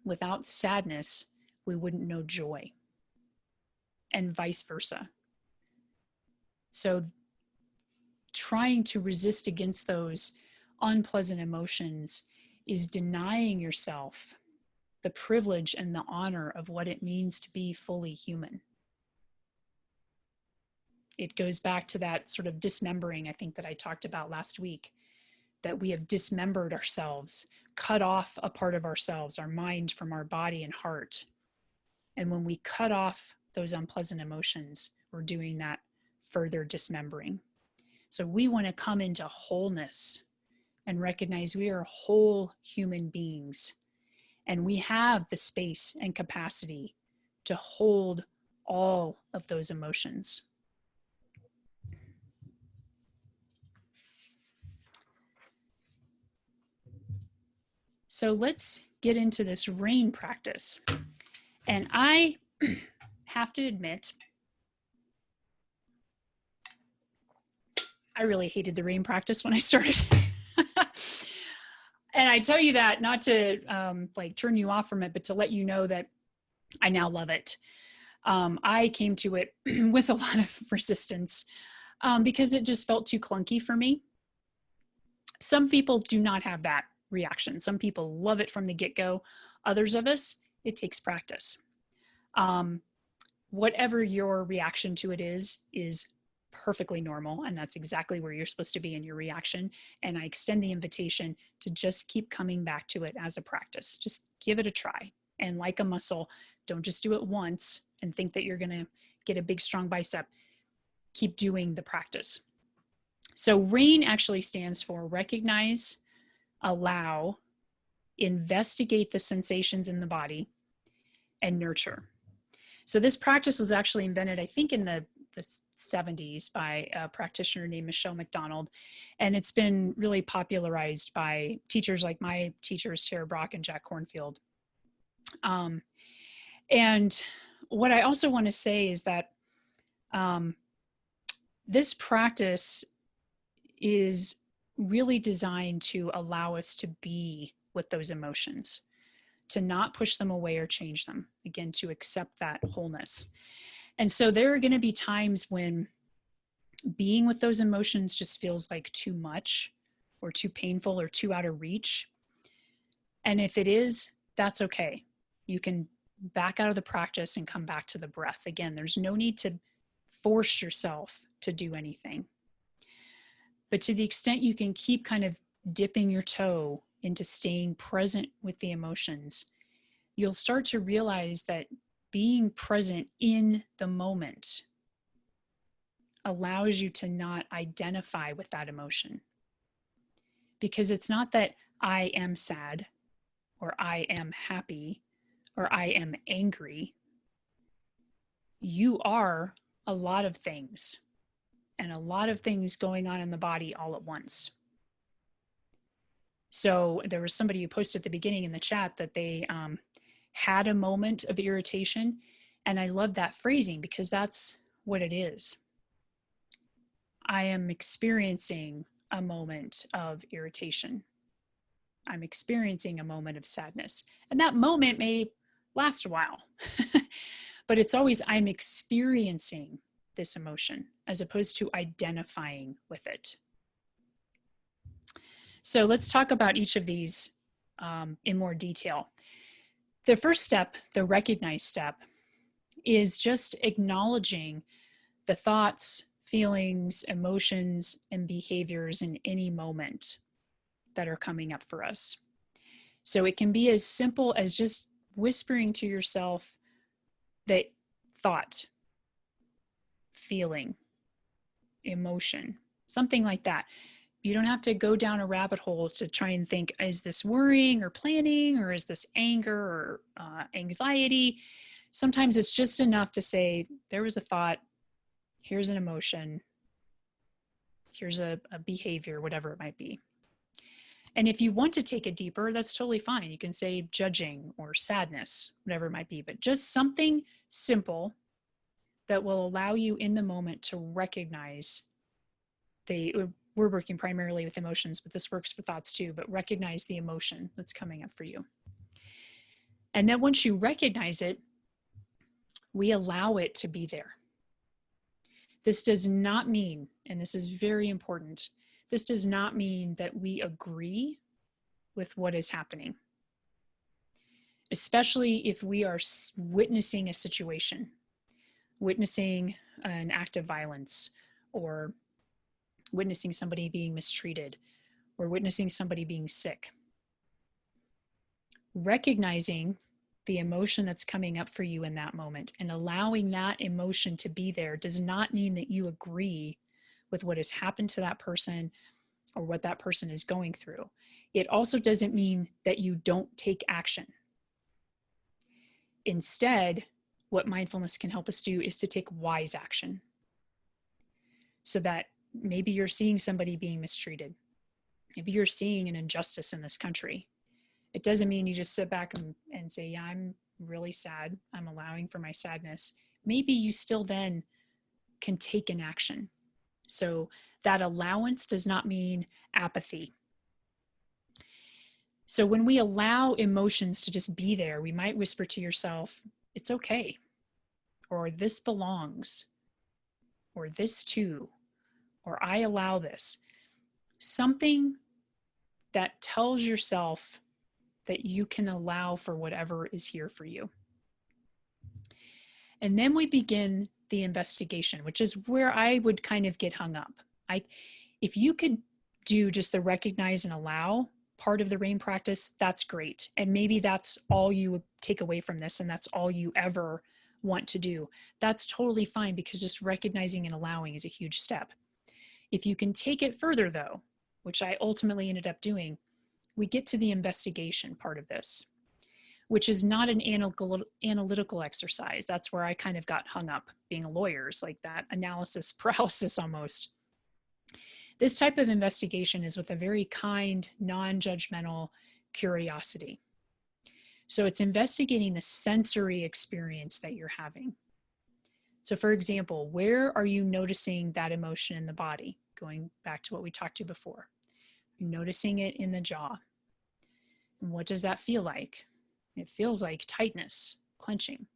Without sadness, we wouldn't know joy, and vice versa. So trying to resist against those unpleasant emotions is denying yourself the privilege and the honor of what it means to be fully human. It goes back to that sort of dismembering, I think, that I talked about last week, that we have dismembered ourselves, cut off a part of ourselves, our mind from our body and heart. And when we cut off those unpleasant emotions, we're doing that further dismembering. So we want to come into wholeness and recognize we are whole human beings. And we have the space and capacity to hold all of those emotions. So let's get into this rain practice. And I have to admit, I really hated the rain practice when I started. And I tell you that not to like turn you off from it, but to let you know that I now love it. I came to it with a lot of resistance because it just felt too clunky for me. Some people do not have that reaction. Some people love it from the get-go. Others of us, it takes practice. Whatever your reaction to it is perfectly normal, and that's exactly where you're supposed to be in your reaction. And I extend the invitation to just keep coming back to it as a practice. Just give it a try. And like a muscle, don't just do it once and think that you're going to get a big, strong bicep. Keep doing the practice. So RAIN actually stands for recognize, allow, investigate the sensations in the body, and nurture. So this practice was actually invented, I think, in the 70s by a practitioner named Michele McDonald. And it's been really popularized by teachers like my teachers, Tara Brock and Jack Kornfield. And what I also want to say is that this practice is really designed to allow us to be with those emotions, to not push them away or change them. Again, to accept that wholeness. And so there are going to be times when being with those emotions just feels like too much or too painful or too out of reach. And if it is, that's okay. You can back out of the practice and come back to the breath. Again, there's no need to force yourself to do anything. But to the extent you can keep kind of dipping your toe into staying present with the emotions, you'll start to realize that being present in the moment allows you to not identify with that emotion. Because it's not that I am sad, or I am happy, or I am angry. You are a lot of things, and a lot of things going on in the body all at once. So there was somebody who posted at the beginning in the chat that they had a moment of irritation. And I love that phrasing, because that's what it is. I am experiencing a moment of irritation. I'm experiencing a moment of sadness. And that moment may last a while, but it's always I'm experiencing this emotion as opposed to identifying with it. So let's talk about each of these in more detail. The first step, the recognize step, is just acknowledging the thoughts, feelings, emotions, and behaviors in any moment that are coming up for us. So it can be as simple as just whispering to yourself that thought, feeling, emotion, something like that. You don't have to go down a rabbit hole to try and think, is this worrying or planning, or is this anger or anxiety? Sometimes it's just enough to say, there was a thought, here's an emotion, here's a behavior, whatever it might be. And if you want to take it deeper, that's totally fine. You can say judging or sadness, whatever it might be, but just something simple that will allow you in the moment to recognize we're working primarily with emotions, but this works for thoughts too, but recognize the emotion that's coming up for you. And then once you recognize it, we allow it to be there. This does not mean, and this is very important, this does not mean that we agree with what is happening, especially if we are witnessing a situation, witnessing an act of violence, or witnessing somebody being mistreated, or witnessing somebody being sick. Recognizing the emotion that's coming up for you in that moment and allowing that emotion to be there does not mean that you agree with what has happened to that person or what that person is going through. It also doesn't mean that you don't take action. Instead, what mindfulness can help us do is to take wise action, so that maybe you're seeing somebody being mistreated. Maybe you're seeing an injustice in this country. It doesn't mean you just sit back and say, yeah, I'm really sad. I'm allowing for my sadness. Maybe you still then can take an action. So that allowance does not mean apathy. So when we allow emotions to just be there, we might whisper to yourself, it's okay, or this belongs, or this too, or I allow this. Something that tells yourself that you can allow for whatever is here for you. And then we begin the investigation, which is where I would kind of get hung up. If you could do just the recognize and allow part of the RAIN practice, that's great. And maybe that's all you would take away from this, and that's all you ever want to do. That's totally fine, because just recognizing and allowing is a huge step. If you can take it further, though, which I ultimately ended up doing, we get to the investigation part of this, which is not an analytical exercise. That's where I kind of got hung up being a lawyer, is like that analysis paralysis almost. This type of investigation is with a very kind, non-judgmental curiosity. So it's investigating the sensory experience that you're having. So for example, where are you noticing that emotion in the body? Going back to what we talked to before. You're noticing it in the jaw. And what does that feel like? It feels like tightness, clenching.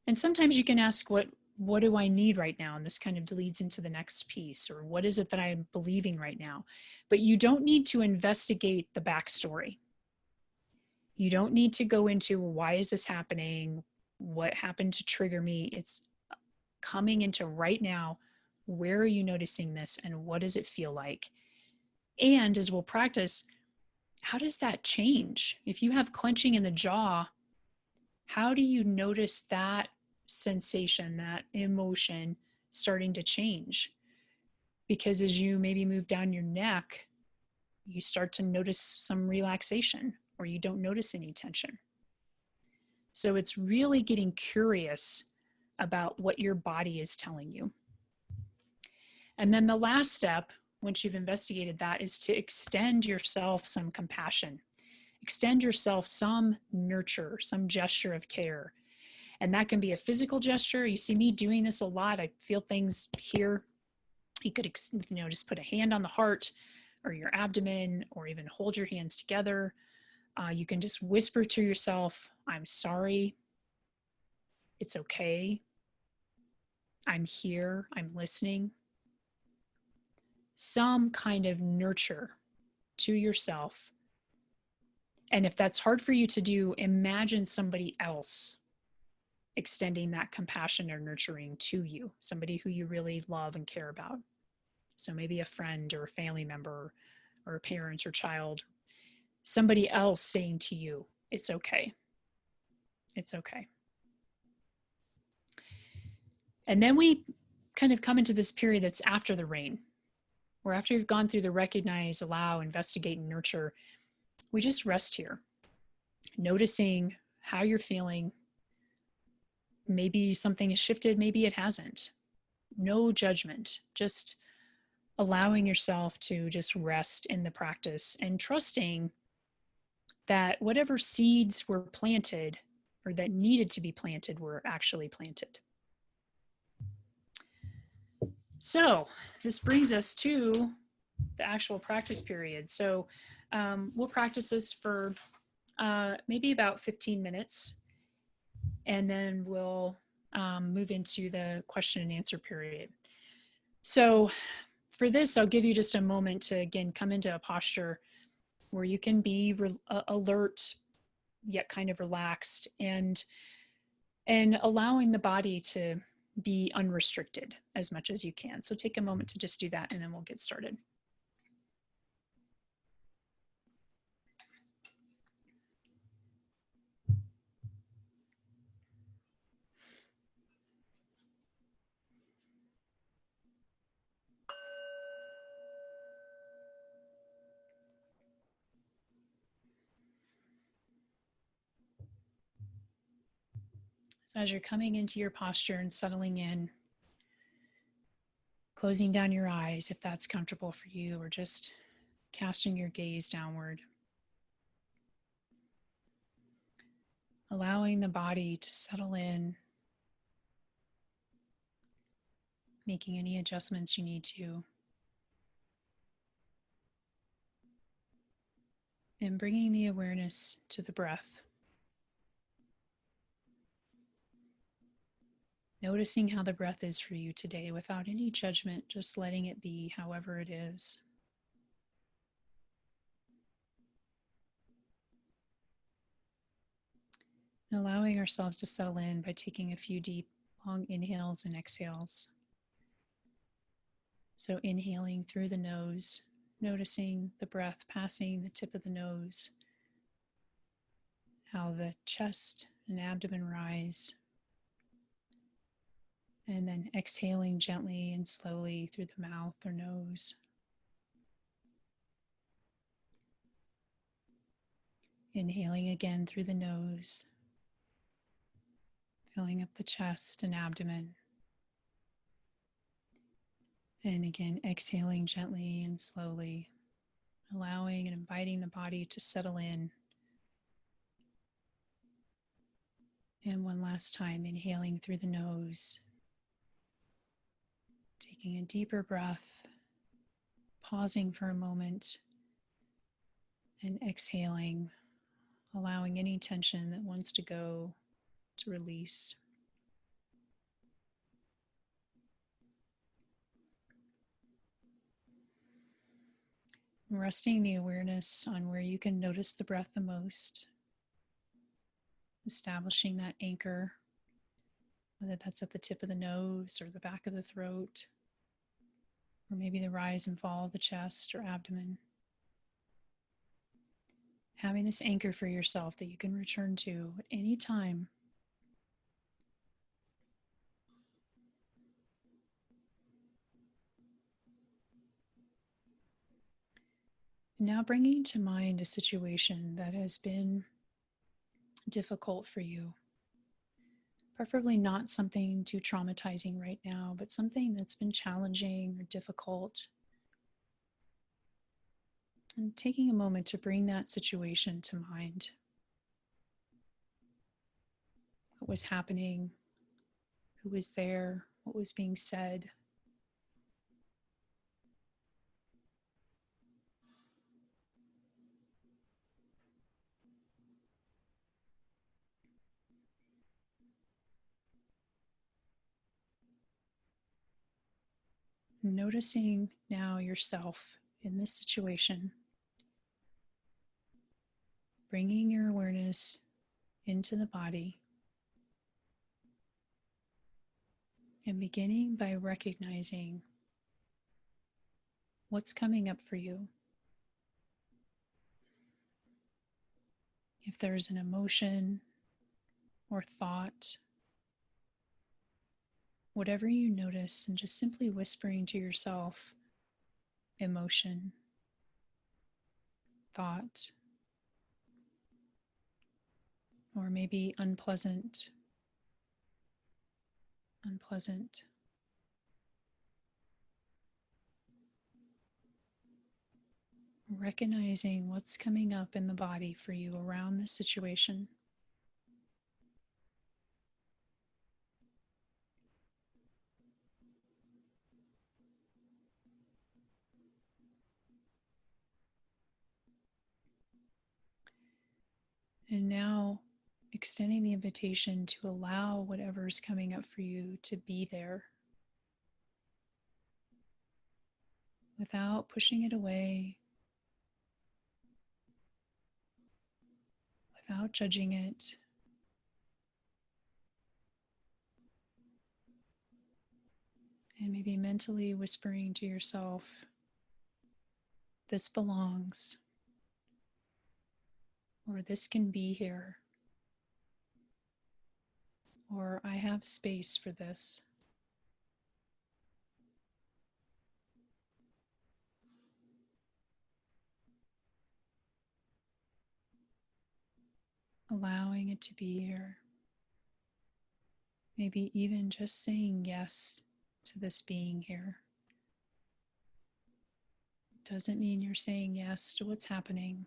And sometimes you can ask, what do I need right now? And this kind of leads into the next piece, or what is it that I'm believing right now? But you don't need to investigate the backstory. You don't need to go into, why is this happening? What happened to trigger me? It's coming into right now. Where are you noticing this? And what does it feel like? And as we'll practice, how does that change? If you have clenching in the jaw, how do you notice that sensation, that emotion starting to change? Because as you maybe move down your neck, you start to notice some relaxation, or you don't notice any tension. So it's really getting curious about what your body is telling you. And then the last step, once you've investigated that, is to extend yourself some compassion. Extend yourself some nurture, some gesture of care. And that can be a physical gesture. You see me doing this a lot. I feel things here. You could, just put a hand on the heart or your abdomen, or even hold your hands together. You can just whisper to yourself, I'm sorry. It's okay. I'm here. I'm listening. Some kind of nurture to yourself. And if that's hard for you to do, imagine somebody else extending that compassion or nurturing to you, somebody who you really love and care about. So maybe a friend or a family member or a parent or child, somebody else saying to you, it's okay. It's okay. And then we kind of come into this period that's after the rain, where after you've gone through the recognize, allow, investigate, and nurture, we just rest here, noticing how you're feeling. Maybe something has shifted, maybe it hasn't. No judgment, just allowing yourself to just rest in the practice and trusting that whatever seeds were planted or that needed to be planted were actually planted. So this brings us to the actual practice period. So we'll practice this for maybe about 15 minutes, and then we'll move into the question and answer period. So for this, I'll give you just a moment to, again, come into a posture where you can be alert, yet kind of relaxed, and allowing the body to be unrestricted as much as you can. So take a moment to just do that, and then we'll get started. So as you're coming into your posture and settling in, closing down your eyes if that's comfortable for you, or just casting your gaze downward. Allowing the body to settle in, making any adjustments you need to, and bringing the awareness to the breath. Noticing how the breath is for you today without any judgment, just letting it be however it is. And allowing ourselves to settle in by taking a few deep, long inhales and exhales. So inhaling through the nose, noticing the breath passing the tip of the nose, how the chest and abdomen rise. And then exhaling gently and slowly through the mouth or nose. Inhaling again through the nose, filling up the chest and abdomen. And again, exhaling gently and slowly, allowing and inviting the body to settle in. And one last time, inhaling through the nose, taking a deeper breath, pausing for a moment, and exhaling, allowing any tension that wants to go to release. Resting the awareness on where you can notice the breath the most, establishing that anchor, whether that's at the tip of the nose or the back of the throat, or maybe the rise and fall of the chest or abdomen. Having this anchor for yourself that you can return to at any time. Now bringing to mind a situation that has been difficult for you. Preferably not something too traumatizing right now, but something that's been challenging or difficult. And taking a moment to bring that situation to mind. What was happening? Who was there? What was being said? Noticing now yourself in this situation, bringing your awareness into the body, and beginning by recognizing what's coming up for you. If there's an emotion or thought whatever you notice, and just simply whispering to yourself emotion, thought, or maybe unpleasant, unpleasant. Recognizing what's coming up in the body for you around the situation. And now extending the invitation to allow whatever's coming up for you to be there without pushing it away, without judging it, and maybe mentally whispering to yourself, this belongs, or this can be here, or I have space for this. Allowing it to be here. Maybe even just saying yes to this being here. Doesn't mean you're saying yes to what's happening.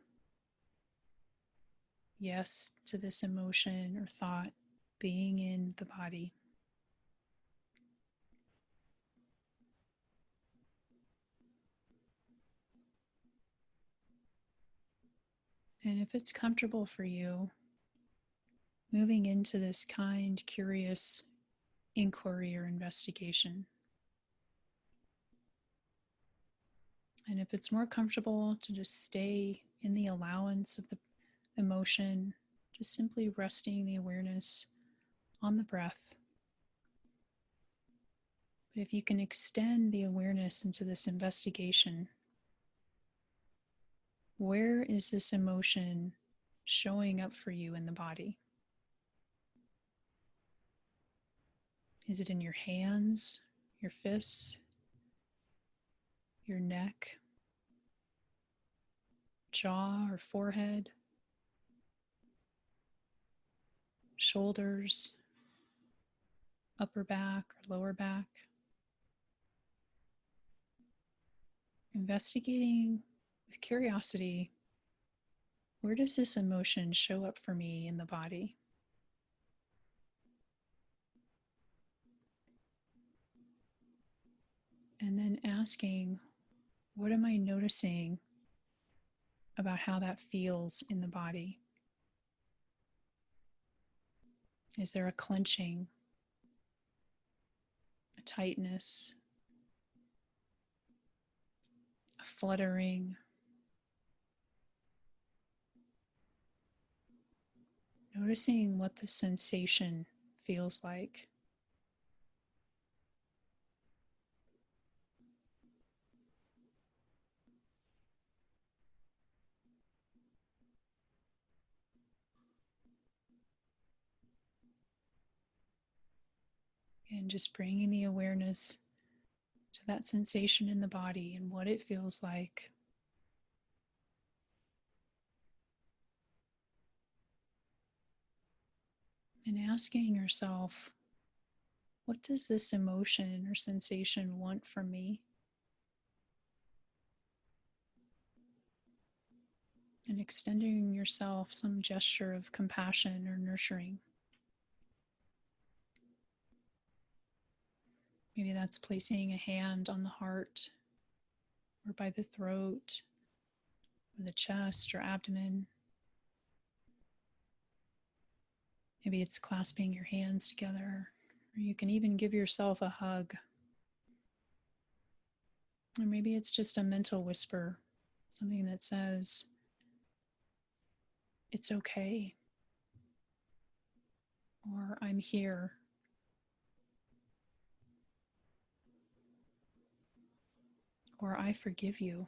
Yes to this emotion or thought being in the body. And if it's comfortable for you, moving into this kind, curious inquiry or investigation. And if it's more comfortable to just stay in the allowance of the emotion, just simply resting the awareness on the breath. But if you can extend the awareness into this investigation, where is this emotion showing up for you in the body? Is it in your hands, your fists, your neck, jaw or forehead, shoulders, upper back or lower back? Investigating with curiosity, where does this emotion show up for me in the body? And then asking, what am I noticing about how that feels in the body? Is there a clenching, a tightness, a fluttering? Noticing what the sensation feels like. And just bringing the awareness to that sensation in the body and what it feels like. And asking yourself, what does this emotion or sensation want from me? And extending yourself some gesture of compassion or nurturing. Maybe that's placing a hand on the heart or by the throat or the chest or abdomen. Maybe it's clasping your hands together, or you can even give yourself a hug. Or maybe it's just a mental whisper, something that says, it's okay, or I'm here, or I forgive you.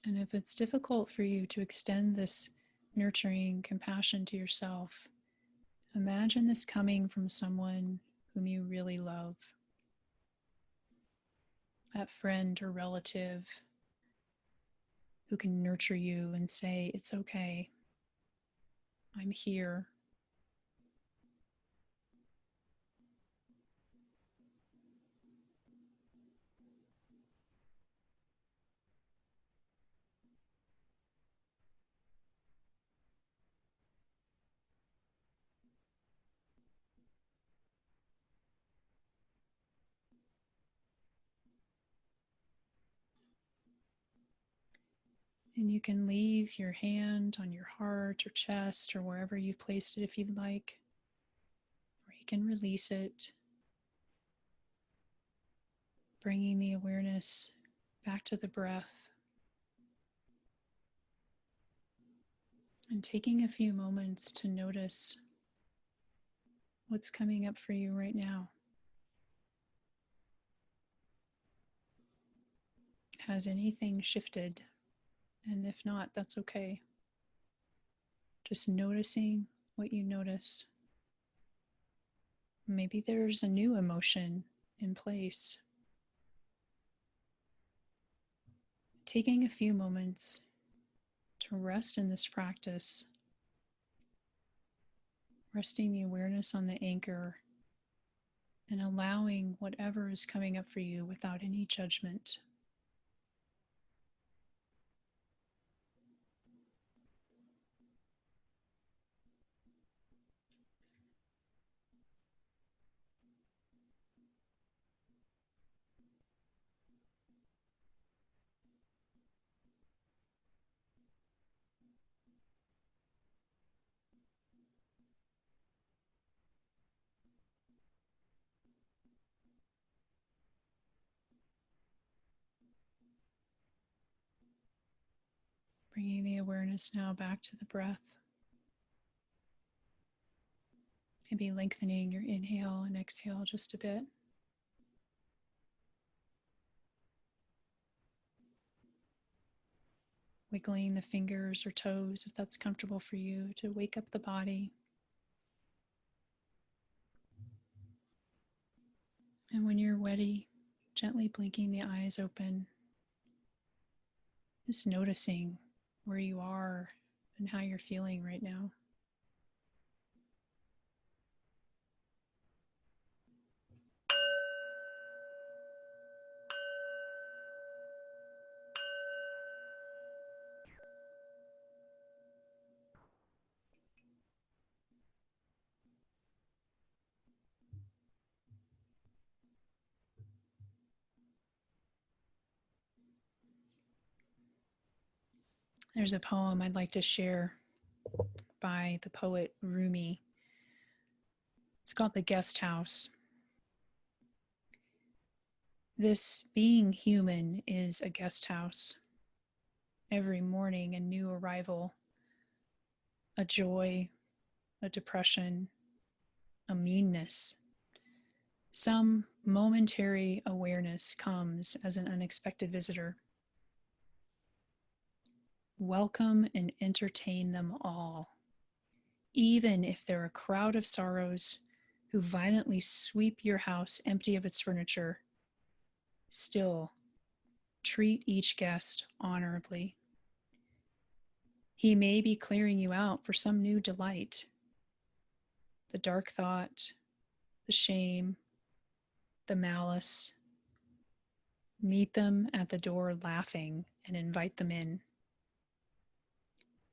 And if it's difficult for you to extend this nurturing compassion to yourself, imagine this coming from someone whom you really love, that friend or relative who can nurture you and say, "It's okay, I'm here." And you can leave your hand on your heart or chest or wherever you've placed it if you'd like, or you can release it, bringing the awareness back to the breath and taking a few moments to notice what's coming up for you right now. Has anything shifted? And if not, that's okay. Just noticing what you notice. Maybe there's a new emotion in place. Taking a few moments to rest in this practice, resting the awareness on the anchor and allowing whatever is coming up for you without any judgment. Bringing the awareness now back to the breath. Maybe lengthening your inhale and exhale just a bit. Wiggling the fingers or toes if that's comfortable for you to wake up the body. And when you're ready, gently blinking the eyes open, just noticing where you are and how you're feeling right now. There's a poem I'd like to share by the poet Rumi. It's called The Guest House. This being human is a guest house. Every morning, a new arrival, a joy, a depression, a meanness. Some momentary awareness comes as an unexpected visitor. Welcome and entertain them all, even if they're a crowd of sorrows who violently sweep your house empty of its furniture. Still, treat each guest honorably. He may be clearing you out for some new delight. The dark thought, the shame, the malice. Meet them at the door laughing and invite them in.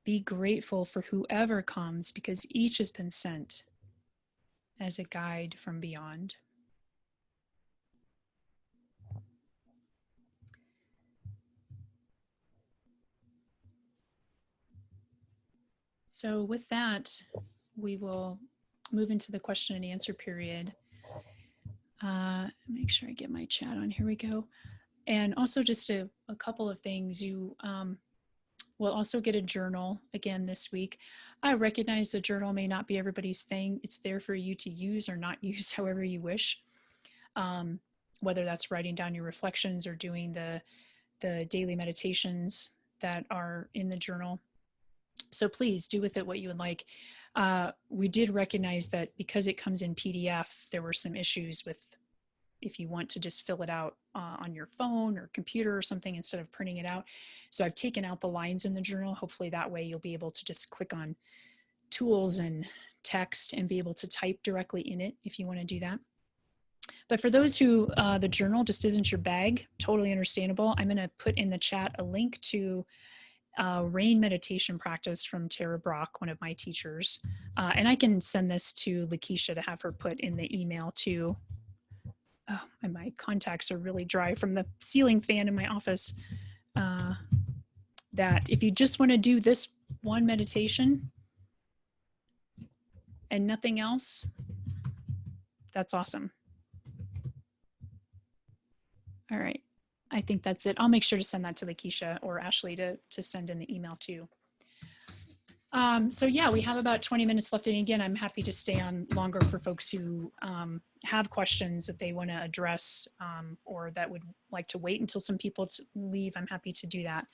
Be grateful for whoever comes because each has been sent as a guide from beyond. So with that, we will move into the question and answer period. Make sure I get my chat on. Here we go. And also just a couple of things. You will also get a journal again this week. I recognize the journal may not be everybody's thing. It's there for you to use or not use however you wish. Whether that's writing down your reflections or doing the daily meditations. that are in the journal. So please do with it what you would like. We did recognize that because it comes in PDF, there were some issues with if you want to just fill it out on your phone or computer or something instead of printing it out. So I've taken out the lines in the journal. Hopefully that way you'll be able to just click on tools and text and be able to type directly in it if you want to do that. But for those who the journal just isn't your bag, totally understandable. I'm going to put in the chat a link to rain meditation practice from Tara Brock, one of my teachers. And I can send this to Lakeisha to have her put in the email too. Oh, and my contacts are really dry from the ceiling fan in my office. That if you just want to do this one meditation and nothing else, that's awesome. All right. I think that's it. I'll make sure to send that to Lakeisha or Ashley to send in the email too. So yeah, we have about 20 minutes left. And again, I'm happy to stay on longer for folks who have questions that they want to address or that would like to wait until some people leave. I'm happy to do that.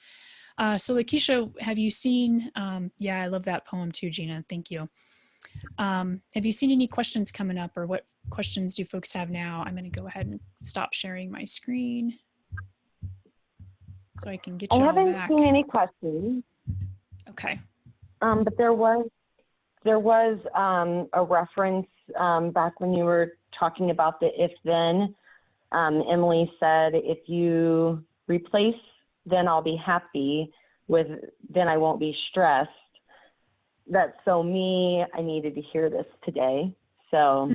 So Lakeisha, have you seen, yeah, I love that poem too, Gina. Thank you. Have you seen any questions coming up or what questions do folks have now? I'm going to go ahead and stop sharing my screen so I can get you all back. I haven't seen any questions. Okay. But there was a reference back when you were talking about the if-then. Emily said, if you replace then I'll be happy with then I won't be stressed. That's so me. I needed to hear this today. So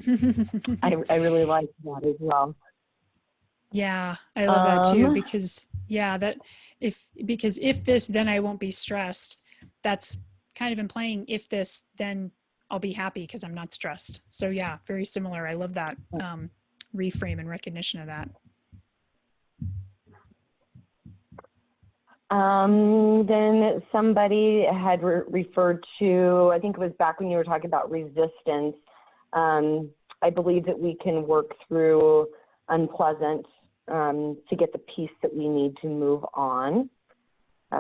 I really like that as well. Yeah, I love that too, because yeah, because if this, then I won't be stressed. That's kind of implying if this, then I'll be happy because I'm not stressed. So yeah, very similar. I love that reframe and recognition of that. Then somebody had referred to, I think it was back when you were talking about resistance. I believe that we can work through unpleasant to get the peace that we need to move on.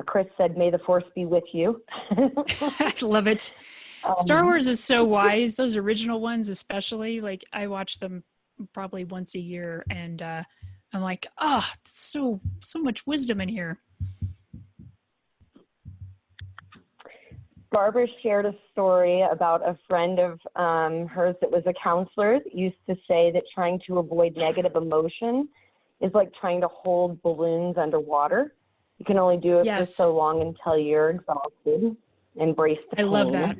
Chris said, may the force be with you. I love it. Star Wars is so wise. Those original ones, especially, like I watch them probably once a year and I'm like, oh, so much wisdom in here. Barbara shared a story about a friend of hers that was a counselor that used to say that trying to avoid negative emotion is like trying to hold balloons underwater. You can only do it for so long until you're exhausted. Embrace the pain. I love that.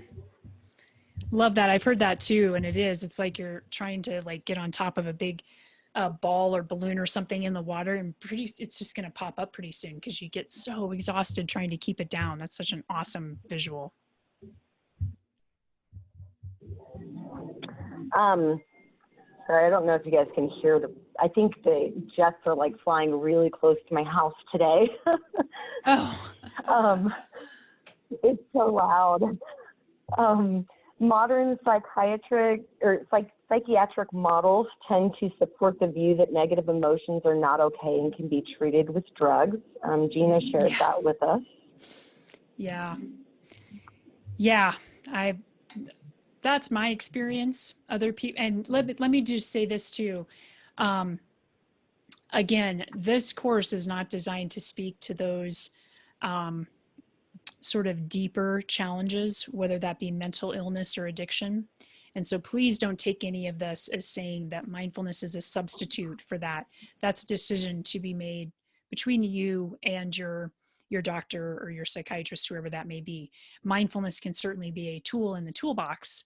Love that. I've heard that too. And it's like you're trying to like get on top of a big ball or balloon or something in the water and it's just going to pop up pretty soon because you get so exhausted trying to keep it down. That's such an awesome visual. Sorry, I don't know if you guys can hear I think the jets are like flying really close to my house today. Oh. It's so loud. Modern psychiatric models tend to support the view that negative emotions are not okay and can be treated with drugs. Gina shared that with us. Yeah. Yeah. That's my experience. Other people, and let me just say this too. Again, this course is not designed to speak to those sort of deeper challenges, whether that be mental illness or addiction. And so please don't take any of this as saying that mindfulness is a substitute for that. That's a decision to be made between you and your doctor or your psychiatrist, whoever that may be. Mindfulness can certainly be a tool in the toolbox.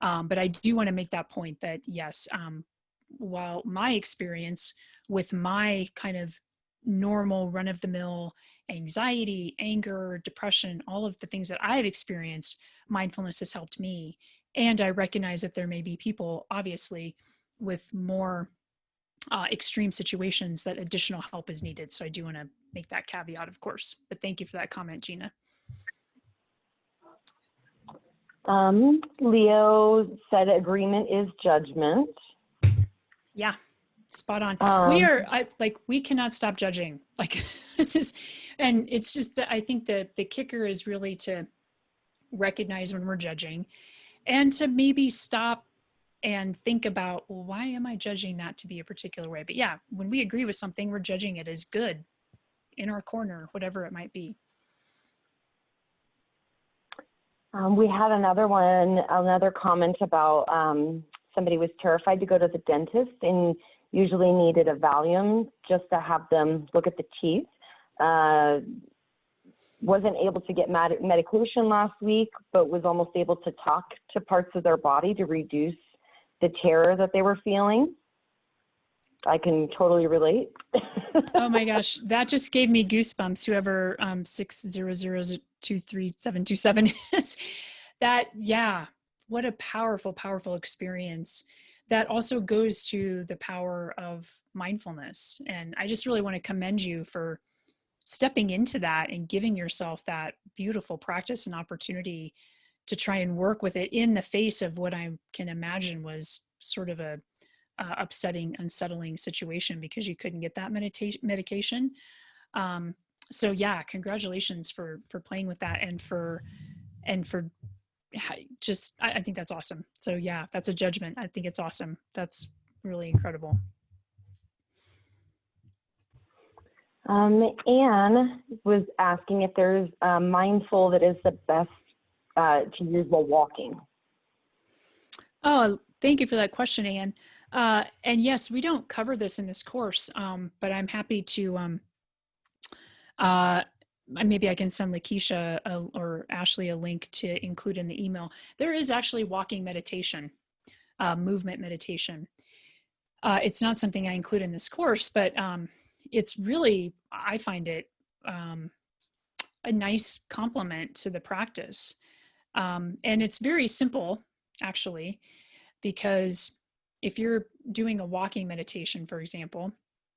But I do want to make that point that yes, while my experience with my kind of normal run-of-the-mill anxiety, anger, depression, all of the things that I've experienced, mindfulness has helped me. And I recognize that there may be people, obviously, with more extreme situations that additional help is needed. So I do want to make that caveat, of course. But thank you for that comment, Gina. Leo said agreement is judgment. Yeah, spot on. We cannot stop judging. Like this is, And it's just that I think that the kicker is really to recognize when we're judging and to maybe stop and think about, well, why am I judging that to be a particular way? But yeah, when we agree with something, we're judging it as good in our corner, whatever it might be. We had another comment about somebody was terrified to go to the dentist and usually needed a Valium just to have them look at the teeth. Wasn't able to get medication last week, but was almost able to talk to parts of their body to reduce the terror that they were feeling. I can totally relate. Oh my gosh, that just gave me goosebumps. Whoever 600-23727 is, that, yeah, what a powerful, powerful experience. That also goes to the power of mindfulness. And I just really want to commend you for stepping into that and giving yourself that beautiful practice and opportunity to try and work with it in the face of what I can imagine was sort of a upsetting, unsettling situation because you couldn't get that medication. So yeah, congratulations for playing with that and for just, I think that's awesome. So yeah, that's a judgment. I think it's awesome. That's really incredible. Anne was asking if there's mindful that is the best to use while walking. Oh, thank you for that question, Anne. And yes, we don't cover this in this course, but I'm happy to, maybe I can send Lakeisha or Ashley a link to include in the email. There is actually walking meditation, movement meditation. It's not something I include in this course, but it's really, I find it a nice complement to the practice. And it's very simple, actually, because if you're doing a walking meditation, for example,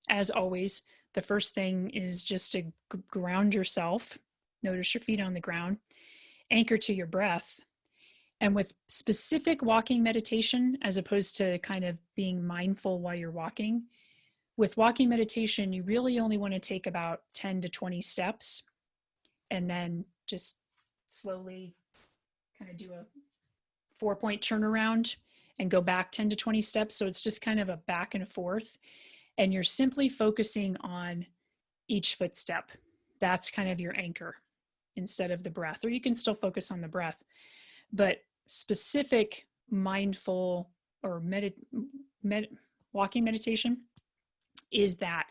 as always, the first thing is just to ground yourself, notice your feet on the ground, anchor to your breath. And with specific walking meditation, as opposed to kind of being mindful while you're walking, with walking meditation, you really only want to take about 10 to 20 steps and then just slowly kind of do a 4-point turnaround and go back 10 to 20 steps. So it's just kind of a back and forth. And you're simply focusing on each footstep. That's kind of your anchor instead of the breath. Or you can still focus on the breath. But specific mindful or walking meditation is that.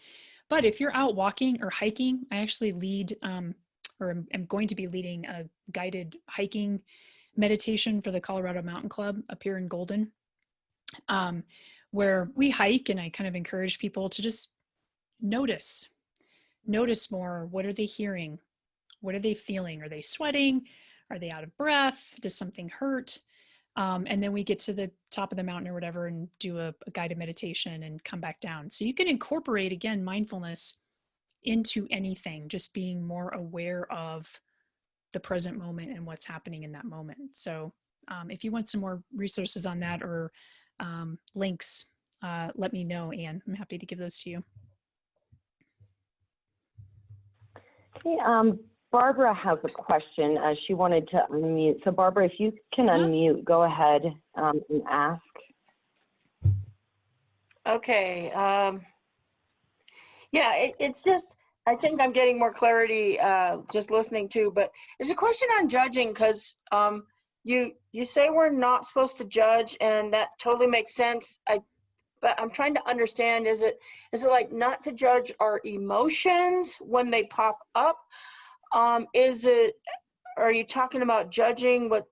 But if you're out walking or hiking, I actually lead or am going to be leading a guided hiking meditation for the Colorado Mountain Club up here in Golden, where we hike, and I kind of encourage people to just notice more. What are they hearing? What are they feeling? Are they sweating? Are they out of breath? Does something hurt? And then we get to the top of the mountain or whatever and do a guided meditation and come back down. So you can incorporate, again, mindfulness into anything, just being more aware of the present moment and what's happening in that moment. So if you want some more resources on that or links, let me know, Anne. I'm happy to give those to you. Okay, Barbara has a question. She wanted to unmute. So Barbara, if you can unmute, go ahead and ask. Okay. Yeah, it's just, I think I'm getting more clarity just listening to, but it's a question on judging because you say we're not supposed to judge, and that totally makes sense. But I'm trying to understand, is it like not to judge our emotions when they pop up? Are you talking about judging what,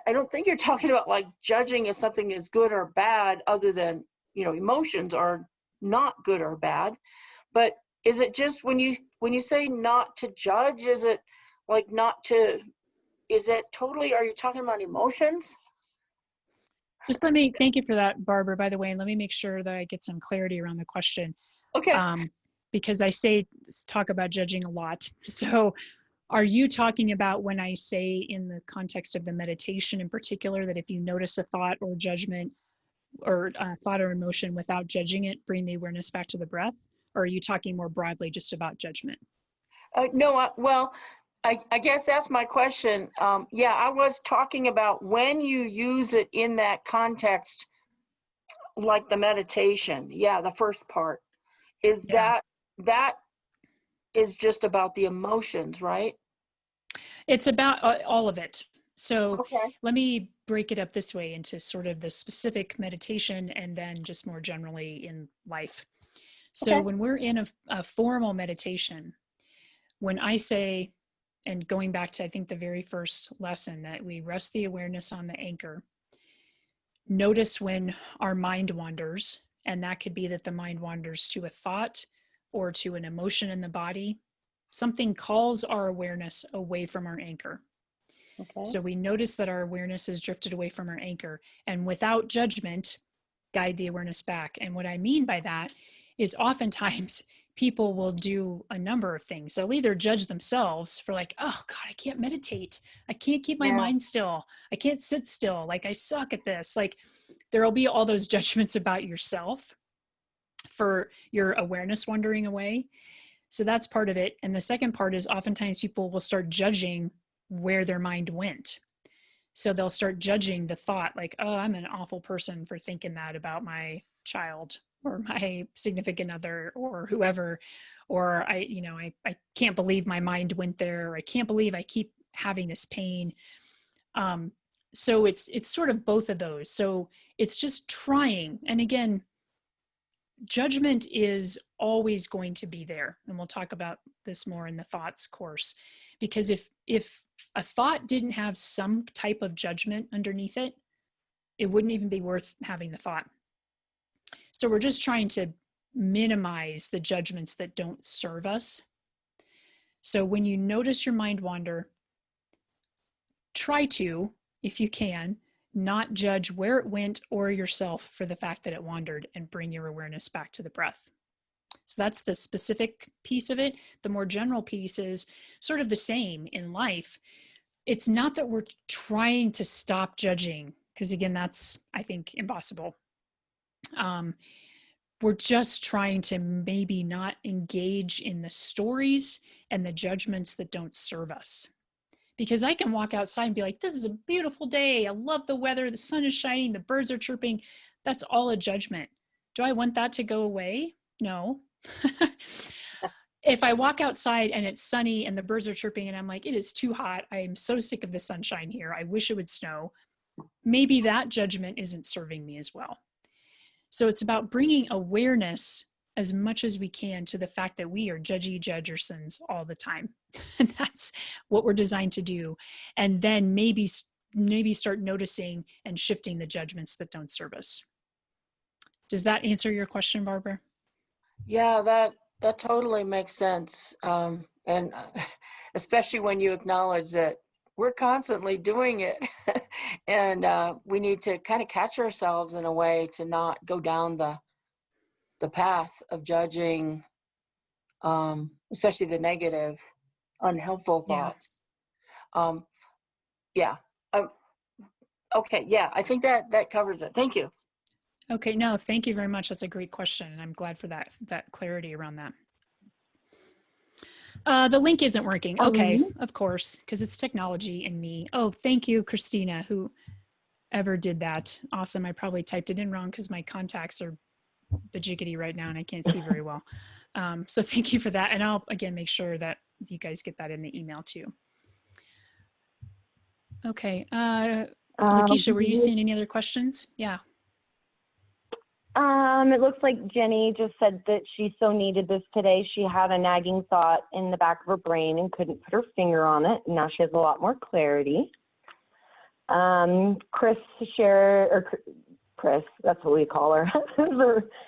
I don't think you're talking about like judging if something is good or bad, other than, emotions are not good or bad. But is it just when you say not to judge, is it like is it totally, are you talking about emotions? Just thank you for that, Barbara, by the way, and let me make sure that I get some clarity around the question. Okay. Because I talk about judging a lot. So are you talking about when I say in the context of the meditation in particular, that if you notice a thought or judgment or thought or emotion without judging it, bring the awareness back to the breath? Or are you talking more broadly just about judgment? No, well, I guess that's my question. Yeah, I was talking about when you use it in that context, like the meditation. Yeah, the first part is Yeah. that is just about the emotions, right? It's about all of it. So Okay. let me break it up this way into sort of the specific meditation and then just more generally in life. So Okay. when we're in a formal meditation, when I say, and going back to, I think, the very first lesson, that we rest the awareness on the anchor, notice when our mind wanders, and that could be that the mind wanders to a thought or to an emotion in the body. Something calls our awareness away from our anchor. Okay. So we notice that our awareness has drifted away from our anchor, and without judgment, guide the awareness back. And what I mean by that is oftentimes people will do a number of things. They'll either judge themselves for like, oh God, I can't meditate. I can't keep my Yeah. mind still. I can't sit still. Like, I suck at this. Like, there'll be all those judgments about yourself for your awareness wandering away. So that's part of it. And the second part is oftentimes people will start judging where their mind went. So they'll start judging the thought, like, oh, I'm an awful person for thinking that about my child or my significant other or whoever. Or I can't believe my mind went there. Or I can't believe I keep having this pain. So it's sort of both of those. So it's just trying. And again, judgment is always going to be there. And we'll talk about this more in the thoughts course, because if a thought didn't have some type of judgment underneath it, it wouldn't even be worth having the thought. So we're just trying to minimize the judgments that don't serve us. So when you notice your mind wander, try to, if you can, not judge where it went or yourself for the fact that it wandered, and bring your awareness back to the breath. So that's the specific piece of it. The more general piece is sort of the same in life. It's not that we're trying to stop judging, because again, that's, I think, impossible. We're just trying to maybe not engage in the stories and the judgments that don't serve us. Because I can walk outside and be like, this is a beautiful day. I love the weather. The sun is shining. The birds are chirping. That's all a judgment. Do I want that to go away? No. If I walk outside and it's sunny and the birds are chirping and I'm like, it is too hot. I am so sick of the sunshine here. I wish it would snow. Maybe that judgment isn't serving me as well. So it's about bringing awareness as much as we can to the fact that we are judgy judgersons all the time. And that's what we're designed to do. And then maybe start noticing and shifting the judgments that don't serve us. Does that answer your question, Barbara? Yeah, that totally makes sense. And especially when you acknowledge that we're constantly doing it, and we need to kind of catch ourselves in a way to not go down the path of judging, especially the negative, unhelpful Yeah. thoughts. Um, yeah. Um, okay. Yeah, I think that covers it. Thank you. Okay, no, thank you very much. That's a great question. And I'm glad for that clarity around that. The link isn't working. Okay, of course, because it's technology and me. Oh, thank you, Christina, whoever did that. Awesome. I probably typed it in wrong because my contacts are bajiggity right now and I can't see very well. So thank you for that. And I'll, again, make sure that you guys get that in the email too. Okay. Lakeisha, were you seeing any other questions? Yeah. It looks like Jenny just said that she so needed this today. She had a nagging thought in the back of her brain and couldn't put her finger on it. Now she has a lot more clarity. Chris Chris, that's what we call her.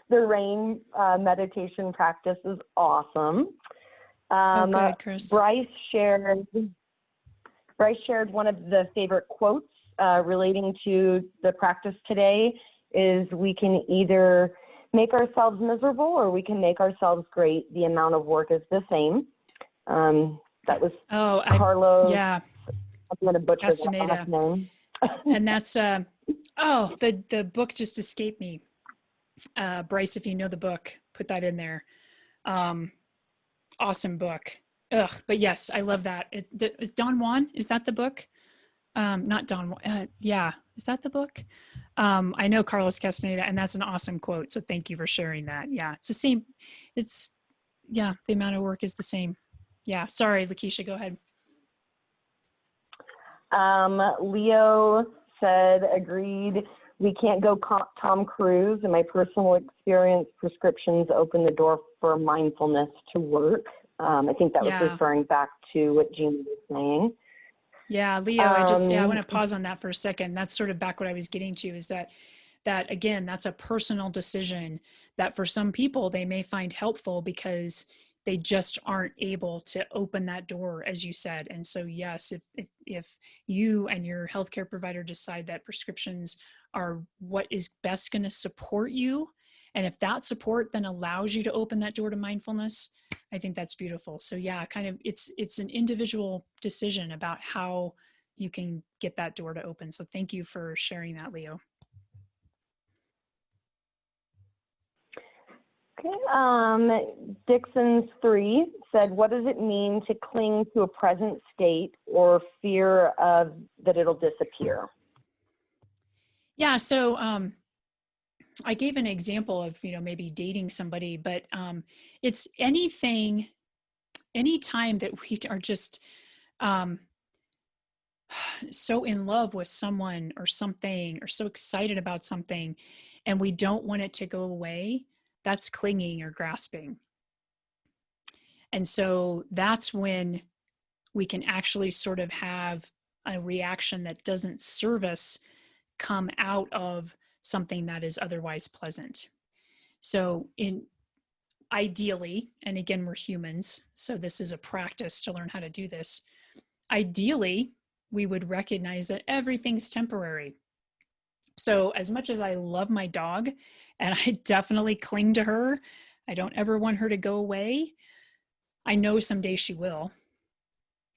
the rain meditation practice is awesome. Good, Chris. Bryce shared one of the favorite quotes relating to the practice today is, we can either make ourselves miserable or we can make ourselves great. The amount of work is the same. That was Carlos. Yeah. I'm going to butcher that last name. And that's, the book just escaped me. Bryce, if you know the book, put that in there. Awesome book. Ugh, but yes, I love that. Is Don Juan, is that the book? Not Don, yeah, is that the book? I know Carlos Castaneda, and that's an awesome quote. So thank you for sharing that. Yeah, it's the same. It's, yeah, the amount of work is the same. Yeah, sorry, Lakeisha, go ahead. Leo said, agreed. We can't go Tom Cruise. In my personal experience, prescriptions open the door for mindfulness to work. I think that was referring back to what Jean was saying. Yeah, Leo, I want to pause on that for a second. That's sort of back what I was getting to, is that again, that's a personal decision that for some people they may find helpful because they just aren't able to open that door, as you said. And so, yes, if you and your healthcare provider decide that prescriptions are what is best going to support you, and if that support then allows you to open that door to mindfulness, I think that's beautiful. So yeah, kind of it's an individual decision about how you can get that door to open. So thank you for sharing that, Leo. Okay. Dixon's 3 said, what does it mean to cling to a present state or fear of that it'll disappear? Yeah, so I gave an example of, maybe dating somebody, but it's anytime that we are just so in love with someone or something, or so excited about something, and we don't want it to go away, that's clinging or grasping. And so that's when we can actually sort of have a reaction that doesn't serve us come out of something that is otherwise pleasant. So ideally, and again, we're humans, so this is a practice to learn how to do this. Ideally, we would recognize that everything's temporary. So as much as I love my dog and I definitely cling to her, I don't ever want her to go away, I know someday she will.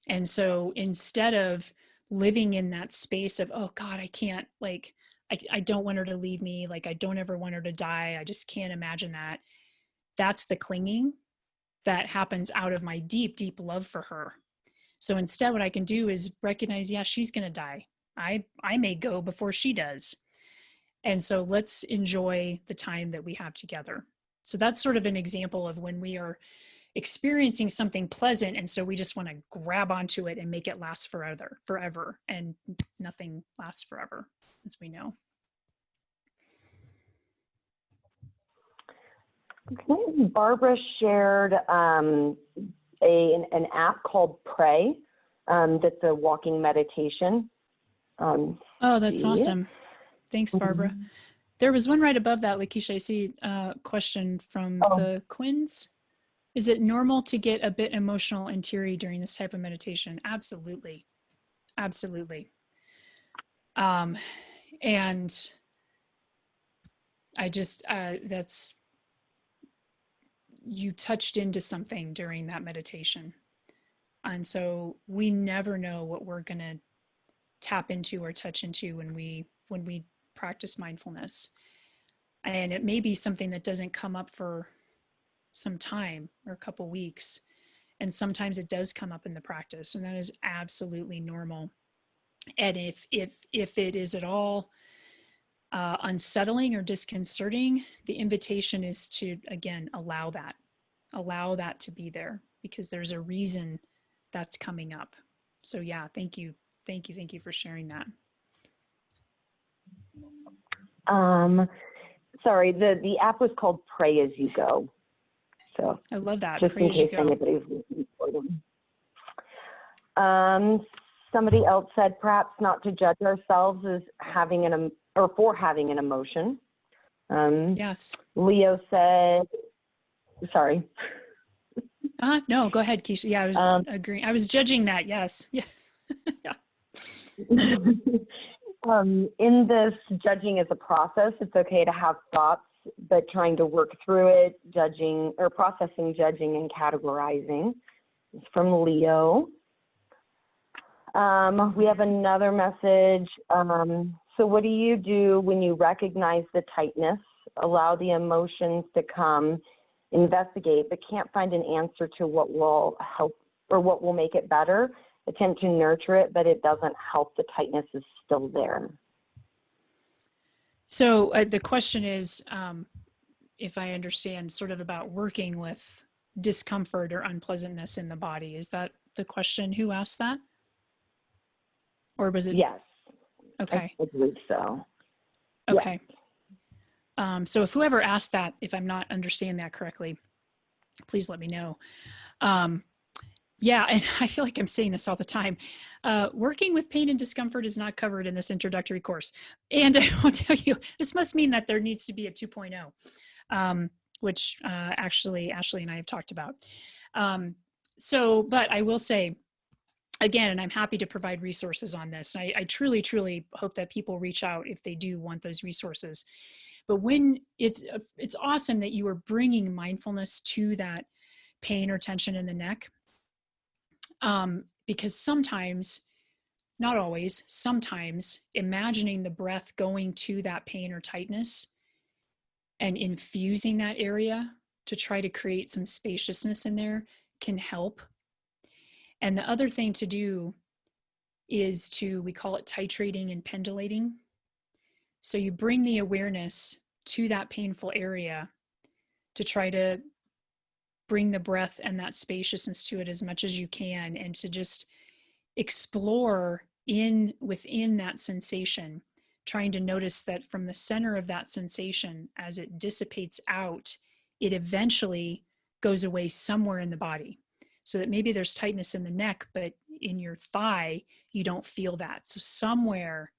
And so instead of living in that space of, oh God, I can't, like, I don't want her to leave me, like I don't ever want her to die, I just can't imagine that. That's the clinging that happens out of my deep, deep love for her. So instead, what I can do is recognize, yeah, she's going to die. I may go before she does. And so let's enjoy the time that we have together. So that's sort of an example of when we are experiencing something pleasant, and so we just want to grab onto it and make it last forever. And nothing lasts forever, as we know. Okay. Barbara shared an app called Pray. That's a walking meditation. Oh, that's awesome. Thanks, Barbara. Mm-hmm. There was one right above that, Lakeisha. I see a question from the Quins. Is it normal to get a bit emotional and teary during this type of meditation? Absolutely. Absolutely. And I just, you touched into something during that meditation. And so we never know what we're going to tap into or touch into when we practice mindfulness. And it may be something that doesn't come up for some time or a couple weeks. And sometimes it does come up in the practice, and that is absolutely normal. And if it is at all unsettling or disconcerting, the invitation is to, again, allow that to be there, because there's a reason that's coming up. So yeah, thank you for sharing that. Sorry, the app was called Pray As You Go. So I love that. Just Pray in as you case go. anybody's looking for them. Somebody else said perhaps not to judge ourselves as having for having an emotion. Yes. Leo said, sorry. No, go ahead, Keisha. Yeah, I was agreeing. I was judging that. Yes. Yeah. Yeah. In this, judging is a process. It's okay to have thoughts, but trying to work through it, processing, judging, and categorizing. It's from Leo. We have another message. So what do you do when you recognize the tightness, allow the emotions to come, investigate, but can't find an answer to what will help or what will make it better, attempt to nurture it, but it doesn't help. The tightness is still there. So the question is, if I understand, sort of about working with discomfort or unpleasantness in the body. Is that the question? Who asked that? Or was it? Yes. Okay. I believe so. Okay. Yeah. So if whoever asked that, if I'm not understanding that correctly, please let me know. Yeah, and I feel like I'm saying this all the time. Working with pain and discomfort is not covered in this introductory course. And I will tell you, this must mean that there needs to be a 2.0, which actually Ashley and I have talked about. But I will say, again, and I'm happy to provide resources on this. I truly, truly hope that people reach out if they do want those resources. But when it's awesome that you are bringing mindfulness to that pain or tension in the neck. Because sometimes, not always, sometimes imagining the breath going to that pain or tightness and infusing that area to try to create some spaciousness in there can help. And the other thing to do is we call it titrating and pendulating. So you bring the awareness to that painful area to try to bring the breath and that spaciousness to it as much as you can, and to just explore within that sensation, trying to notice that from the center of that sensation, as it dissipates out, it eventually goes away somewhere in the body. So that maybe there's tightness in the neck, but in your thigh, you don't feel that. So somewhere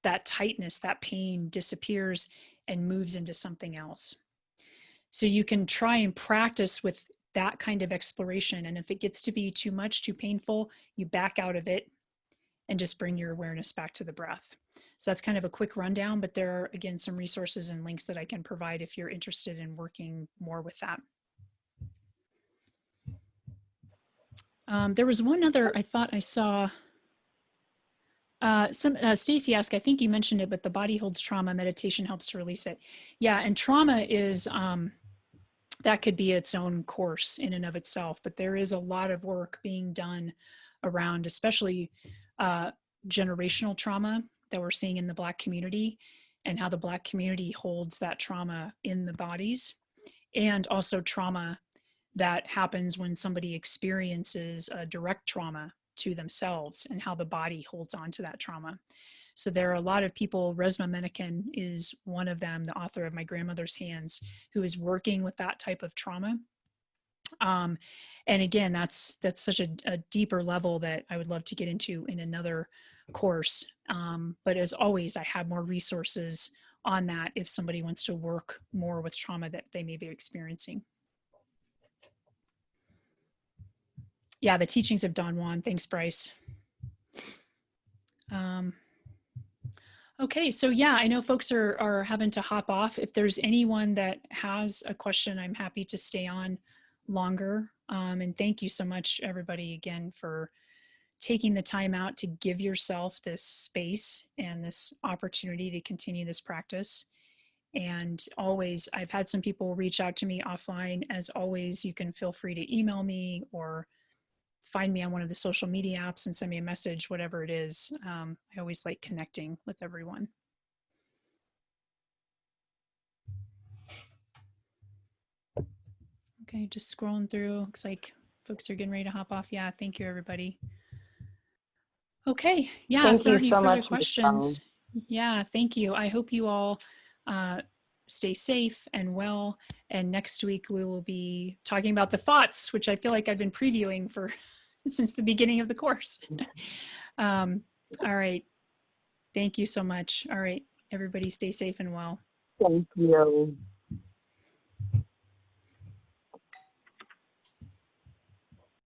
that tightness, that pain disappears and moves into something else. So you can try and practice with that kind of exploration. And if it gets to be too much, too painful, you back out of it and just bring your awareness back to the breath. So that's kind of a quick rundown, but there are, again, some resources and links that I can provide if you're interested in working more with that. There was one other, I thought I saw, Stacy asked, I think you mentioned it, but the body holds trauma, meditation helps to release it. Yeah, and trauma is, that could be its own course in and of itself, but there is a lot of work being done around, especially generational trauma that we're seeing in the Black community, and how the Black community holds that trauma in the bodies, and also trauma that happens when somebody experiences a direct trauma to themselves, and how the body holds on to that trauma. So there are a lot of people. Resmaa Menakem is one of them, the author of My Grandmother's Hands, who is working with that type of trauma. And again, that's such a deeper level that I would love to get into in another course. But as always, I have more resources on that if somebody wants to work more with trauma that they may be experiencing. Yeah, the teachings of Don Juan. Thanks, Bryce. Okay, so yeah, I know folks are having to hop off. If there's anyone that has a question, I'm happy to stay on longer. And thank you so much, everybody, again, for taking the time out to give yourself this space and this opportunity to continue this practice. And always, I've had some people reach out to me offline. As always, you can feel free to email me or find me on one of the social media apps and send me a message, whatever it is. I always like connecting with everyone. Okay, just scrolling through. Looks like folks are getting ready to hop off. Yeah, thank you, everybody. Okay, yeah, if there are any further questions. Yeah, thank you. I hope you all stay safe and well. And next week we will be talking about the thoughts, which I feel like I've been previewing for since the beginning of the course. All right. Thank you so much. All right, everybody stay safe and well. Thank you.